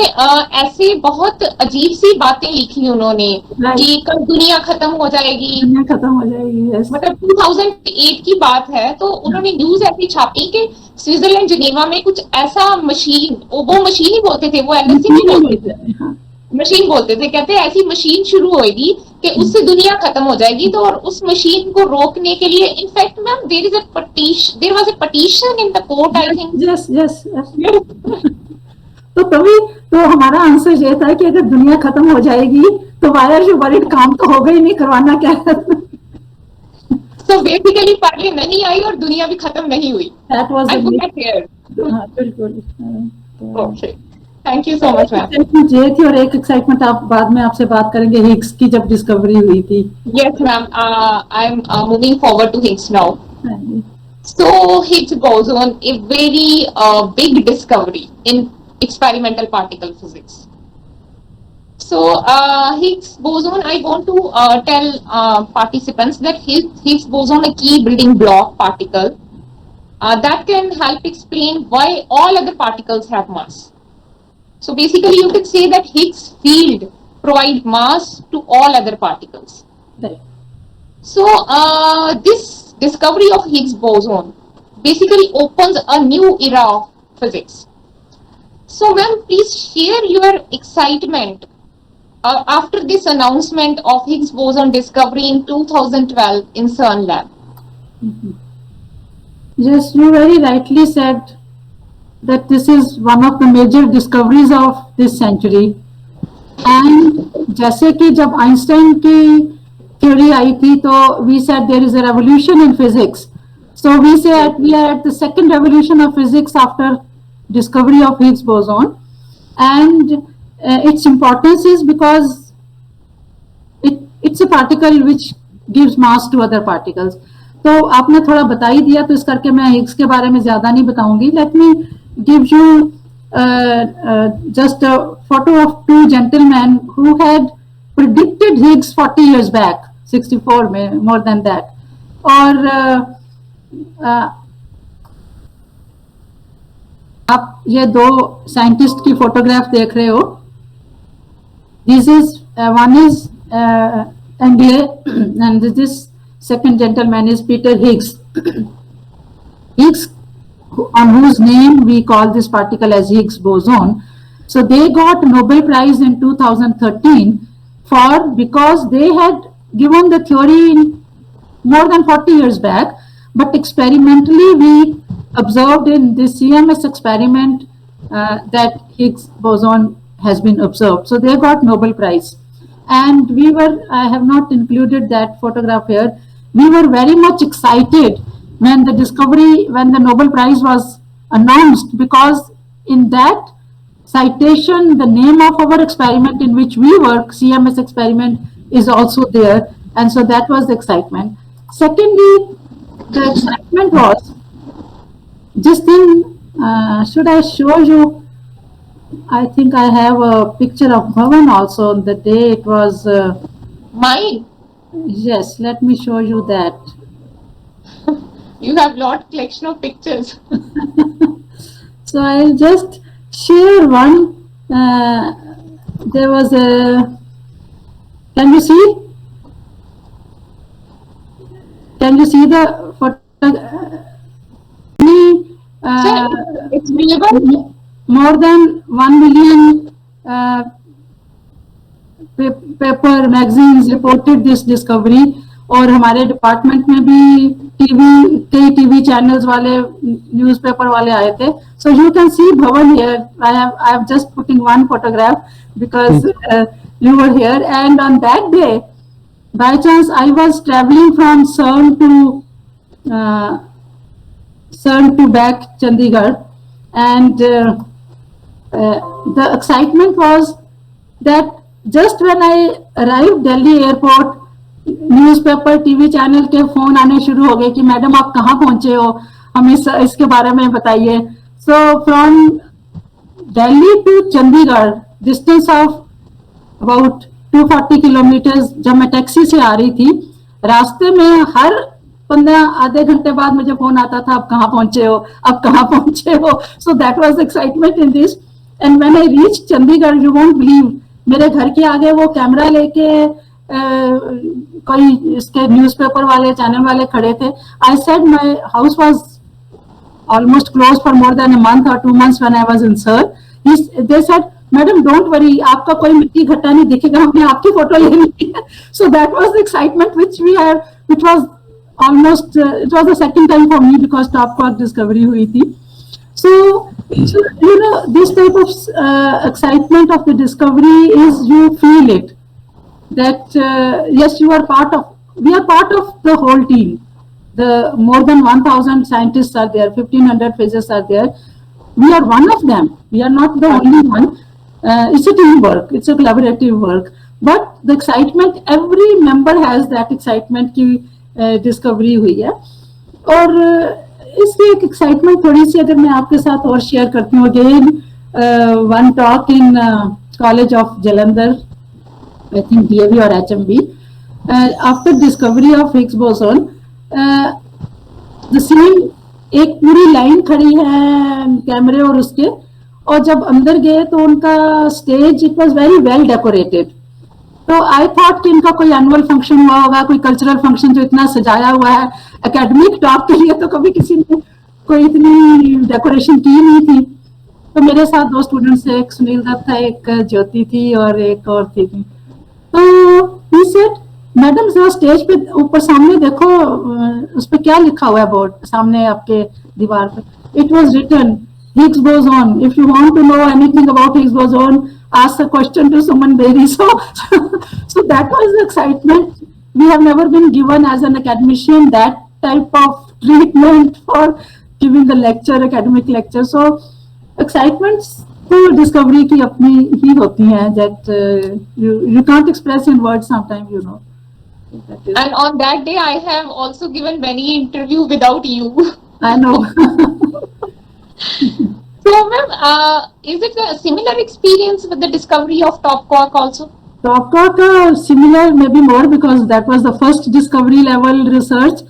A: ऐसे बहुत अजीब सी बातें लिखी उन्होंने कि कल दुनिया खत्म हो जाएगी.
C: दुनिया खत्म हो जाएगी. yes.
A: मतलब 2008 की बात है. तो उन्होंने न्यूज ऐसी छापी कि स्विट्जरलैंड जिनेवा में कुछ ऐसा मशीन, वो मशीन ही बोलते थे, वो एलएससी नहीं बोलते थे, मशीन बोलते थे. कहते हैं ऐसी मशीन शुरू होगी कि उससे दुनिया खत्म हो जाएगी. तो और उस मशीन को रोकने के लिए in fact ma'am there was a petition in the court, I think.
C: Yes. तो तभी तो हमारा आंसर ये था कि अगर दुनिया खत्म हो जाएगी तो why are you worried? काम तो हो गई नहीं, करवाना क्या है?
A: So basically पढ़ने नहीं आई और दुनिया भी खत्म नहीं हुई.
C: That was
A: I
C: the
A: put that here.
C: हाँ बिल्कुल.
A: Okay. Thank you so much, ma'am.
C: Excitement ये थी, और एक एक्साइटमेंट आप बाद में आपसे बात करेंगे हिग्स की जब डिस्कवरी हुई थी.
A: Yes, ma'am. I'm moving forward to Higgs now.
C: हाँ जी.
A: So Higgs boson, a very big discovery in experimental particle physics. So Higgs boson, I want to tell participants that Higgs boson, a key building block particle that can help explain why all other particles have mass. So basically, you can say that Higgs field provide mass to all other particles.
C: Right.
A: So this discovery of Higgs boson basically opens a new era of physics. So ma'am, please share your excitement after this announcement of Higgs boson discovery in 2012 in CERN lab.
C: Yes, you very rightly said that this is one of the major discoveries of this century. And जैसे कि जब Einstein की theory आई थी, तो we said there is a revolution in physics. So we say we are at the second revolution of physics after discovery of Higgs boson, and its importance is because it's a particle which gives mass to other particles. तो आपने थोड़ा बता ही दिया, तो इस करके मैं Higgs के बारे में ज्यादा नहीं बताऊंगी. Let me give you just a photo of two gentlemen who had predicted Higgs 40 years back, 64 में, more than that. और आप ये दो साइंटिस्ट की फोटोग्राफ देख रहे हो. This is one is MBA and this second gentleman is Peter Higgs. Higgs, on whose name we call this particle as Higgs boson. So they got Nobel Prize in 2013 because they had given the theory more than 40 years back, but experimentally we observed in this CMS experiment that Higgs boson has been observed. So they got Nobel Prize. And I have not included that photograph here. We were very much excited when the Nobel Prize was announced, because in that citation, the name of our experiment in which we work, CMS experiment, is also there. And so that was the excitement. Secondly, the excitement was, just in, should I show you? I think I have a picture of Bhavan also on the day it was.
A: Mine?
C: Yes, let me show you that.
A: You have lot collection of pictures.
C: So I'll just share one. There was a. Can you see? Can you see the photo?
A: It's visible.
C: More than 1 million paper magazines reported this discovery, और हमारे department में भी कई TV channels वाले, newspaper वाले आए थे. So you can see भवन here. I have just putting one photograph because you were here. And on that day, by chance, I was travelling from CERN to back Chandigarh, and the excitement was that just when I arrived Delhi airport, newspaper, TV channel के phone आने शुरू हो गए कि madam आप कहाँ पहुंचे हो, हमें इसके बारे में बताइए. So from Delhi to Chandigarh, distance of about 240 kilometres, जब मैं टैक्सी से आ रही थी, रास्ते में हर 15 आधे घंटे बाद मुझे फोन आता था, आप कहाँ पहुंचे हो, आप कहाँ पहुंचे हो. सो that was excitement in this. And when I reach Chandigarh, you won't believe, मेरे घर के आगे वो कैमरा लेके कोई इसके न्यूज़पेपर वाले, चैनल वाले खड़े थे. I said my house was almost close for more than a month और 2 months when I was in sir. They said, madam don't worry, आपका कोई मिट्टी घट्टा नहीं दिखेगा, हमने आपकी फोटो लेनी है. So that was the excitement which we had, which was almost it was the second time for me because top quark discovery hui thi. So you know, this type of excitement of the discovery is, you feel it, that yes, we are part of the whole team. The more than 1,000 scientists are there, 1,500 physicists are there. We are one of them. We are not the only one. It's a teamwork. It's a collaborative work. But the excitement, every member has that excitement की discovery हुई है. और इसकी एक excitement थोड़ी सी अगर मैं आपके साथ और share करती हूँ. Again, one talk in College of Jalandhar, I think DAV or HMB, after discovery of Higgs boson, the same एक पूरी लाइन खड़ी है कैमरे और उसके, और जब अंदर गए तो उनका stage it was very well decorated. तो आई थॉट कि इनका कोई एनुअल फंक्शन हुआ होगा, कोई कल्चरल फंक्शन जो इतना सजाया हुआ है एकेडमिक टॉक के लिए, तो कभी किसी ने कोई इतनी डेकोरेशन की नहीं थी. तो मेरे साथ 2 स्टूडेंट्स थे, एक सुनील दत्त था, एक ज्योति थी और एक और थी. तो he said, मैडम जरा स्टेज पे ऊपर सामने देखो, उस पे क्या लिखा हुआ है बोर्ड सामने आपके दीवार पे. It was written Higgs boson. If you want to know anything about Higgs boson, ask a question to Suman Beri. So that was the excitement. We have never been given as an academician that type of treatment for giving the lecture, academic lecture. So excitements तो discovery की अपनी ही होती हैं that you can't express in words sometimes, you know.
A: And on that day, I have also given many interview without you.
C: I know.
A: So, ma'am, is it a similar experience with the discovery of top quark also?
C: Top quark similar, maybe more, because that was the first discovery level research,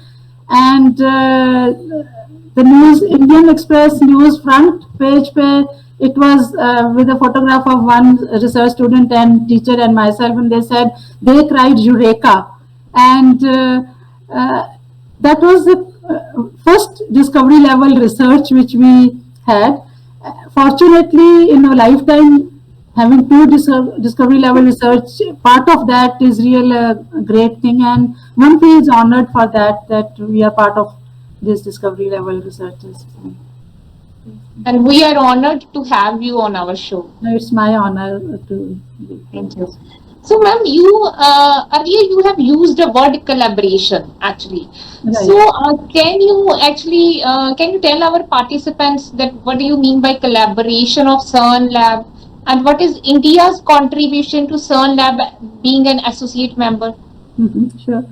C: and the news, Indian Express news front page pe, it was with a photograph of one research student and teacher and myself, and they said they cried Eureka, and that was the first discovery level research which we had. Fortunately, in a lifetime, having 2 discovery level research, part of that is real great thing, and one feels honored for that we are part of this discovery level researches.
A: And we are honored to have you on our show.
C: It's my honor to be.
A: Thank you. So, ma'am, you earlier you have used the word collaboration actually.
C: Right.
A: So, can you tell our participants that what do you mean by collaboration of CERN Lab, and what is India's contribution to CERN Lab being an associate member?
C: Sure.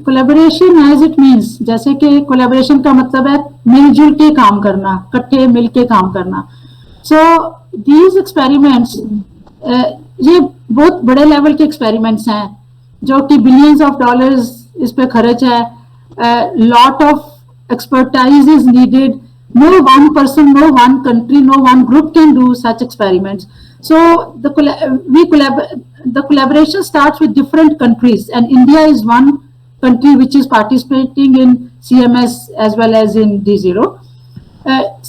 C: Collaboration as it means, जैसे कि collaboration का मतलब है मिलजुल के काम करना, इकट्ठे मिलके काम करना. So these experiments, ये बहुत बड़े लेवल के एक्सपेरिमेंट्स हैं जो कि बिलियंस ऑफ डॉलर्स इस पे खर्च है. Lot of expertise is needed. No one person, no one country, no one group can do such experiments. So the collaboration starts with different countries, and India is one country which is participating in CMS as well as in D0.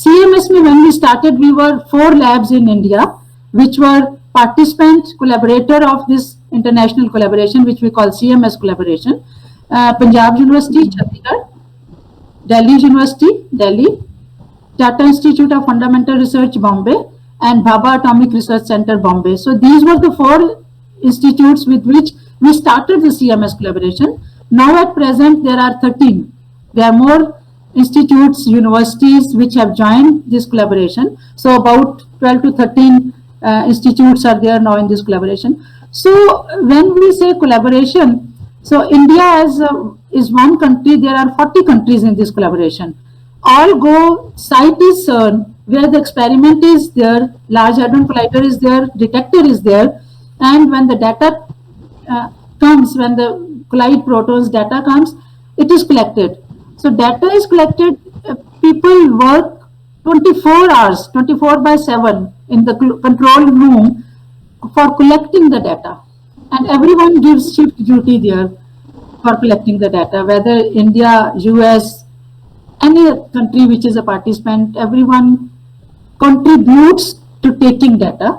C: CMS में when we started, we were 4 labs in India which were participant collaborator of this international collaboration which we call CMS collaboration. Punjab University, Chandigarh, Delhi University, Delhi, Tata Institute of Fundamental Research, Bombay, and Bhabha Atomic Research Center, Bombay. So these were the 4 institutes with which we started the CMS collaboration. Now at present there are 13. There are more institutes, universities which have joined this collaboration. So about 12 to 13 institutes are there now in this collaboration. So when we say collaboration, so India is one country. There are 40 countries in this collaboration. All go, site is CERN, where the experiment is there, Large Hadron Collider is there, detector is there, and when the data comes, when the collide protons data comes, it is collected. So data is collected, people work 24 hours, 24/7 in the control room for collecting the data, and everyone gives shift duty there for collecting the data, whether India, US, any country which is a participant, everyone contributes to taking data.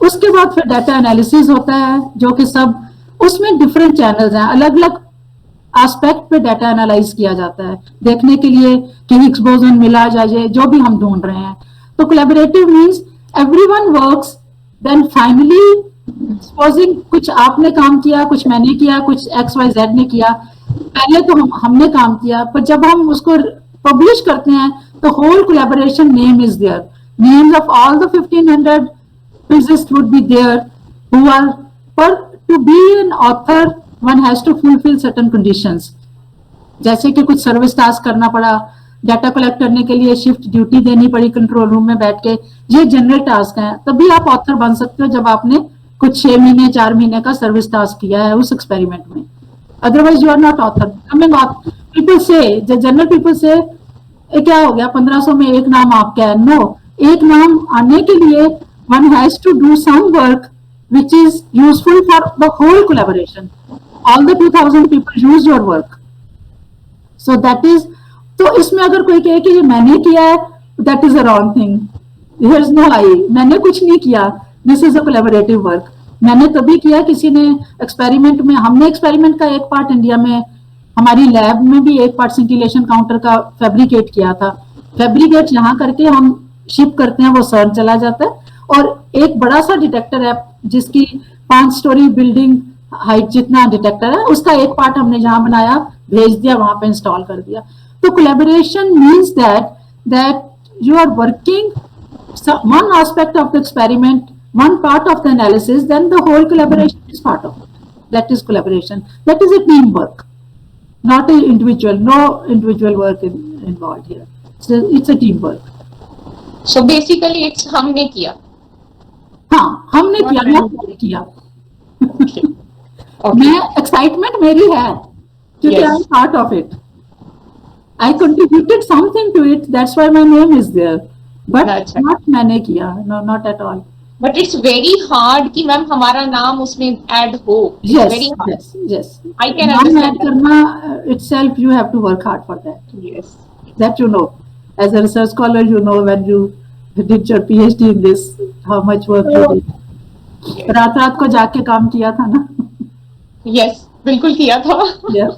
C: उसके बाद फिर data analysis होता है जो कि सब उसमें different channels हैं, अलग अलग एस्पेक्ट पे डाटा एनालाइज किया जाता है देखने के लिए कि हिग्स बोसन मिला जाए जो भी हम ढूंढ रहे हैं. तो collaborative means everyone works, then finally supposing कुछ आपने काम किया, कुछ मैंने किया, कुछ XYZ ने किया, पहले तो हमने काम किया, पर जब हम उसको पब्लिश करते हैं तो whole collaboration name is there, names of all the 1500 physicists would be there who are, पर to be an author one has to fulfill certain conditions, जैसे कि कुछ सर्विस टास्क करना पड़ा, डाटा कलेक्ट करने के लिए शिफ्ट ड्यूटी देनी पड़ी कंट्रोल रूम में बैठ के, ये जनरल टास्क है, तभी आप ऑथर बन सकते हो जब आपने कुछ 6 महीने 4 महीने का सर्विस टास्क किया है उस एक्सपेरिमेंट में, otherwise you are not author. People से, जनरल पीपल से क्या हो गया 1500 में एक नाम आपका है, नो, एक नाम आने के लिए one has to do some work which is useful for the whole collaboration, all the 2000 people use your work, so that is, तो इसमें अगर कोई कहे कि ये मैंने किया है, that is a wrong thing, there is no I, मैंने कुछ नहीं किया, this is a collaborative work, मैंने तभी किया किसी ने एक्सपेरिमेंट में, हमने एक्सपेरिमेंट का एक पार्ट इंडिया में हमारी लैब में भी एक पार्ट सिंटिलेशन काउंटर का फैब्रिकेट किया था, फैब्रिकेट यहाँ करके हम शिप करते हैं, वो सर्च चला जाता है, और एक बड़ा सा डिटेक्टर है जिसकी 5 स्टोरी बिल्डिंग हाइट जितना डिटेक्टर है, उसका एक पार्ट हमने जहां बनाया भेज दिया, वहां पे इंस्टॉल कर दिया। तो collaboration means that you are working one aspect of the experiment, one part of the analysis, then the whole collaboration is part of it. That is collaboration. That is a teamwork, not an individual. No individual work involved here. So it's a teamwork.
A: So basically it's हमने किया।
C: हाँ, हमने किया, मैंने किया। मैं excitement मेरी है क्योंकि I am part of it, I contributed something to it, that's why my name is there, but not मैंने किया, no, not at all.
A: But it's very hard कि मैम हमारा नाम उसमें ऐड हो,
C: यस यस,
A: आई कैन
C: नाम add
A: understand
C: करना itself, you have to work hard for that.
A: Yes
C: That you know, as a research scholar, you know when you did your PhD in this, how much work you did. रात को जाके काम किया था ना?
A: Yes बिल्कुल किया था।
C: Yeah.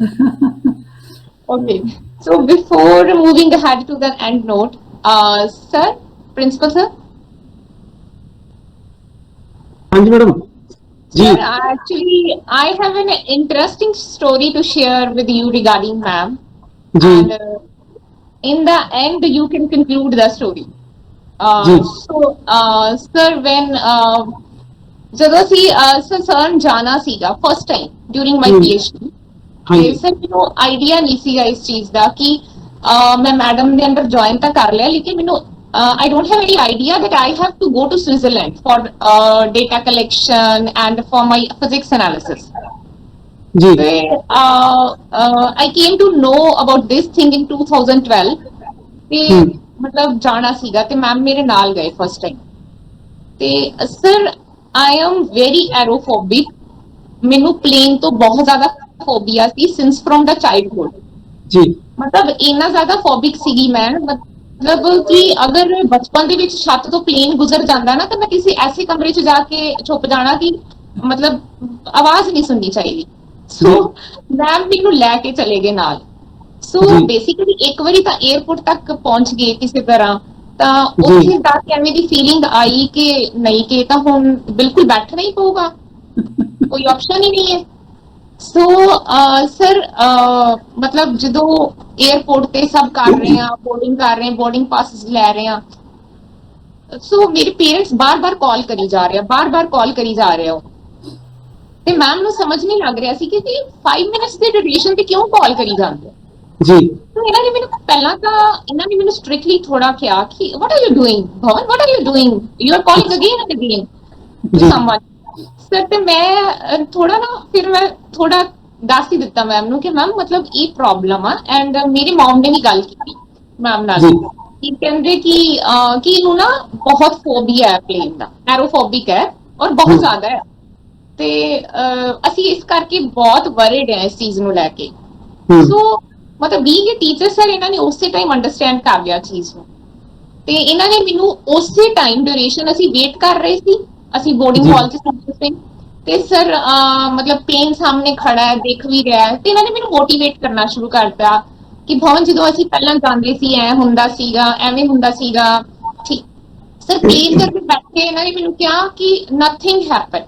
A: Okay, so before moving ahead to the end note, sir, principal sir,
B: हाँ जी madam ji.
A: sir, actually I have an interesting story to share with you regarding ma'am,
B: जी
A: and in the end you can conclude the story.
B: जी।
A: So sir, when ਜਦੋਂ ਅਸੀਂ ਸਰਨ ਜਾਣਾ ਸੀਗਾ first time during my PhD, ਤੇ sir ਮੈਨੂੰ idea ਨਹੀਂ ਸੀਗਾ ਇਸ ਚੀਜ਼ ਦਾ ਕਿ ਮੈਂ ਮੈਡਮ ਦੇ ਅੰਡਰ ਜੁਆਇਨ ਤਾਂ ਕਰ ਲਿਆ, ਲੇਕਿਨ ਮੈਨੂੰ I don't have any idea that I have to go to Switzerland for data collection and for my physics analysis.
B: Ji
A: I came to know about this thing in 2012. ਤੇ ਮਤਲਬ ਜਾਣਾ ਸੀਗਾ ਤੇ ਮੈਮ ਮੇਰੇ ਨਾਲ ਗਏ ਫਸਟ ਟਾਈਮ। ਤੇ sir I am very aerophobic, ਮੈਨੂੰ ਪਲੇਨ ਤੋਂ ਬਹੁਤ ਜ਼ਿਆਦਾ phobia C since from the childhood.
B: जी
A: ਮਤਲਬ ਇੰਨਾ ਜ਼ਿਆਦਾ ਫੋਬਿਕ ਸੀਗੀ ਮੈਂ, ਮਤਲਬ ਕਿ ਅਗਰ ਬਚਪਨ ਦੇ ਵਿੱਚ ਛੱਤ ਤੋਂ ਪਲੇਨ ਗੁਜ਼ਰ ਜਾਂਦਾ ਨਾ ਤਾਂ ਮੈਂ ਕਿਸੇ ਐਸੇ ਕਮਰੇ 'ਚ ਜਾ ਕੇ ਛੁਪ ਜਾਣਾ ਕਿ ਮਤਲਬ ਆਵਾਜ਼ ਨਹੀਂ ਸੁਣਨੀ ਚਾਹੀਦੀ। ਸੋ ਮੈਮ ਮੈਨੂੰ ਲੈ ਕੇ ਚਲੇ ਗਏ ਨਾਲ। ਸੋ ਬੇਸਿਕਲੀ ਇੱਕ ਵਾਰੀ ਤਾਂ 에어ਪੋਰਟ ਤੱਕ ਪਹੁੰਚ ਗਏ ਕਿਸੇ ਤਰ੍ਹਾਂ, ਤਾਂ ਉੱਥੇ ਜਾ ਕੇ ਐਵੇਂ ਦੀ ਫੀਲਿੰਗ ਆਈ ਕਿ ਨਹੀਂ, ਕਿ ਤਾਂ ਹੁਣ ਬਿਲਕੁਲ ਬੈਠਣਾ ਹੀ ਪਊਗਾ, ਕੋਈ ਆਪਸ਼ਨ ਹੀ ਨਹੀਂ ਹੈ। ਸੋ ਸਰ ਮਤਲਬ ਜਦੋਂ 에어ਪੋਰਟ ਤੇ ਸਭ ਕਰ ਰਹੇ ਆ, ਬੋਰਡਿੰਗ ਕਰ ਰਹੇ ਆ, ਬੋਰਡਿੰਗ ਪਾਸਿਸ ਲੈ ਰਹੇ ਆ, ਸੋ ਮੇਰੇ ਪੇਰੈਂਟਸ ਬਾਰ-ਬਾਰ ਕਾਲ ਕਰੀ ਜਾ ਰਹੇ ਆ, ਬਾਰ-ਬਾਰ ਕਾਲ ਕਰੀ ਜਾ ਰਹੇ ਹੋ, ਤੇ ਮੈਮ ਨੂੰ ਸਮਝ ਨਹੀਂ ਲੱਗ ਰਿਹਾ ਸੀ ਕਿ 5 ਮਿੰਟਸ ਦੇ ਡਿਊਰੇਸ਼ਨ ਤੇ ਕਿਉਂ ਕਾਲ ਕਰੀ ਜਾਂਦੇ
B: जी
A: तो ਇਹਨਾਂ ਨੇ ਮੈਨੂੰ ਪਹਿਲਾਂ ਤਾਂ ਇਹਨਾਂ ਨੇ ਮੈਨੂੰ ਸਟ੍ਰਿਕਟਲੀ ਥੋੜਾ ਕਿਹਾ ਕਿ what are you doing Bhavan, what are you doing, you are calling again and again to someone. Sir ਤੇ ਮੈਂ ਥੋੜਾ ਨਾ ਫਿਰ ਮੈਂ ਥੋੜਾ ਦੱਸ ਹੀ ਦਿੱਤਾ ਮੈਮ ਨੂੰ ਕਿ ਮੈਮ ਮਤਲਬ ਇਹ ਪ੍ਰੋਬਲਮ ਆ, ਐਂਡ ਮੇਰੀ ਮਮ ਨੇ ਵੀ ਗੱਲ ਕੀਤੀ ਮੈਮ ਨਾਲ ਕਿ ਕਹਿੰਦੇ ਕਿ ਇਹਨੂੰ ਨਾ ਬਹੁਤ ਫੋਬੀਆ ਹੈ ਪਲੇਨ ਦਾ, ਐਰੋਫੋਬਿਕ ਹੈ ਔਰ ਬਹੁਤ ਜ਼ਿਆਦਾ ਹੈ, ਤੇ ਅਸੀਂ ਇਸ ਕਰਕੇ ਬਹੁਤ ਵਰਿਡ ਹੈ ਇਸ ਚੀਜ਼ ਨੂੰ ਲੈ ਕੇ। ਸੋ ਮਤਲਬ ਬੀਇੰਗ ਅ ਟੀਚਰ ਸਰ ਇਹਨਾਂ ਨੇ ਉਸੇ ਟਾਈਮ ਅੰਡਰਸਟੈਂਡ ਕਰ ਲਿਆ ਚੀਜ਼ ਨੂੰ, ਤੇ ਇਹਨਾਂ ਨੇ ਮੈਨੂੰ ਉਸੇ ਟਾਈਮ ਡਿਊਰੇਸ਼ਨ ਅਸੀਂ ਵੇਟ ਕਰ ਰਹੇ ਸੀ, ਅਸੀਂ ਬੋਰਡਿੰਗ ਹਾਲ 'ਚ ਸੀ ਤੇ ਸਰ ਮਤਲਬ ਪਲੇਨ ਸਾਹਮਣੇ ਖੜਾ ਹੈ, ਦੇਖ ਵੀ ਰਿਹਾ ਹੈ, ਤੇ ਇਹਨਾਂ ਨੇ ਮੈਨੂੰ ਮੋਟੀਵੇਟ ਕਰਨਾ ਸ਼ੁਰੂ ਕਰਤਾ ਕਿ ਭਵਨ ਜਦੋਂ ਅਸੀਂ ਪਹਿਲਾਂ ਜਾਂਦੇ ਸੀ ਐ ਹੁੰਦਾ ਸੀਗਾ, ਐਵੇਂ ਹੁੰਦਾ ਸੀਗਾ, ਠੀਕ ਸਰ ਪਲੇਨ ਕਰਕੇ ਬੈਠੇ ਇਹਨਾਂ ਨੇ ਮੈਨੂੰ ਕਿਹਾ ਕਿ ਨਥਿੰਗ ਹੈਪਨ,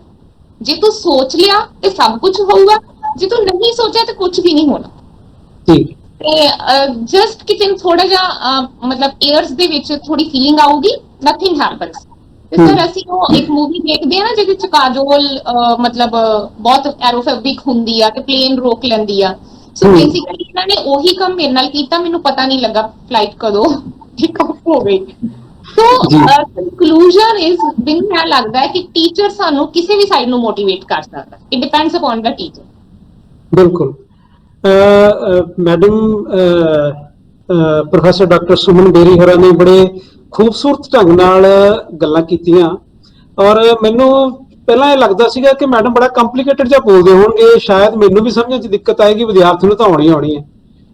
A: ਜੇ ਤੂੰ ਸੋਚ ਲਿਆ ਤੇ ਸਭ ਕੁਝ ਹੋਊਗਾ, ਜੇ ਤੂੰ ਨਹੀਂ ਸੋਚਿਆ ਤੇ ਕੁਝ ਵੀ ਨਹੀਂ ਹੋਣਾ।
B: ਠੀਕ
A: ਤੇ ਜਸਟ ਕਿ ਤੈਨੂੰ ਥੋੜਾ ਜਿਹਾ ਮਤਲਬ ਏਅਰਸ ਦੇ ਵਿੱਚ ਥੋੜੀ ਫੀਲਿੰਗ ਆਊਗੀ, ਨਥਿੰਗ ਹੈਪਨਸ। ਤੇ ਸਰ ਅਸੀਂ ਉਹ ਇੱਕ ਮੂਵੀ ਦੇਖਦੇ ਆ ਨਾ ਜਿਹਦੇ ਚ ਕਾਜੋਲ ਮਤਲਬ ਬਹੁਤ ਐਰੋਫੈਬਿਕ ਹੁੰਦੀ ਆ ਤੇ ਪਲੇਨ ਰੋਕ ਲੈਂਦੀ ਆ। ਸੋ ਬੇਸਿਕਲੀ ਇਹਨਾਂ ਨੇ ਉਹੀ ਕੰਮ ਮੇਰੇ ਨਾਲ ਕੀਤਾ, ਮੈਨੂੰ ਪਤਾ ਨਹੀਂ ਲੱਗਾ ਫਲਾਈਟ ਕਦੋਂ ਪਿਕ ਅਪ ਹੋ ਗਈ। ਸੋ ਕੰਕਲੂਜਨ ਇਜ਼ ਮੈਨੂੰ ਇਹ ਲੱਗਦਾ ਹੈ ਕਿ ਟੀਚਰ ਸਾਨੂੰ ਕਿਸੇ ਵੀ ਸਾਈਡ ਨੂੰ ਮੋਟੀਵੇਟ ਕਰ ਸਕਦਾ। It depends upon the teacher.
B: ਬਿਲਕੁਲ। ਮੈਡਮ ਪ੍ਰੋਫੈਸਰ ਡਾਕਟਰ ਸੁਮਨ ਬੇਰੀ ਹੋਰਾਂ ਨੇ ਬੜੇ ਖੂਬਸੂਰਤ ਢੰਗ ਨਾਲ ਗੱਲਾਂ ਕੀਤੀਆਂ, ਔਰ ਮੈਨੂੰ ਪਹਿਲਾਂ ਇਹ ਲੱਗਦਾ ਸੀਗਾ ਕਿ ਮੈਡਮ ਬੜਾ ਕੰਪਲਿਕੇਟਡ ਜਿਹਾ ਬੋਲਦੇ ਹੋਣਗੇ, ਸ਼ਾਇਦ ਮੈਨੂੰ ਵੀ ਸਮਝਣ 'ਚ ਦਿੱਕਤ ਆਏਗੀ, ਵਿਦਿਆਰਥੀ ਨੂੰ ਤਾਂ ਆਉਣੀ ਆਉਣੀ ਹੈ।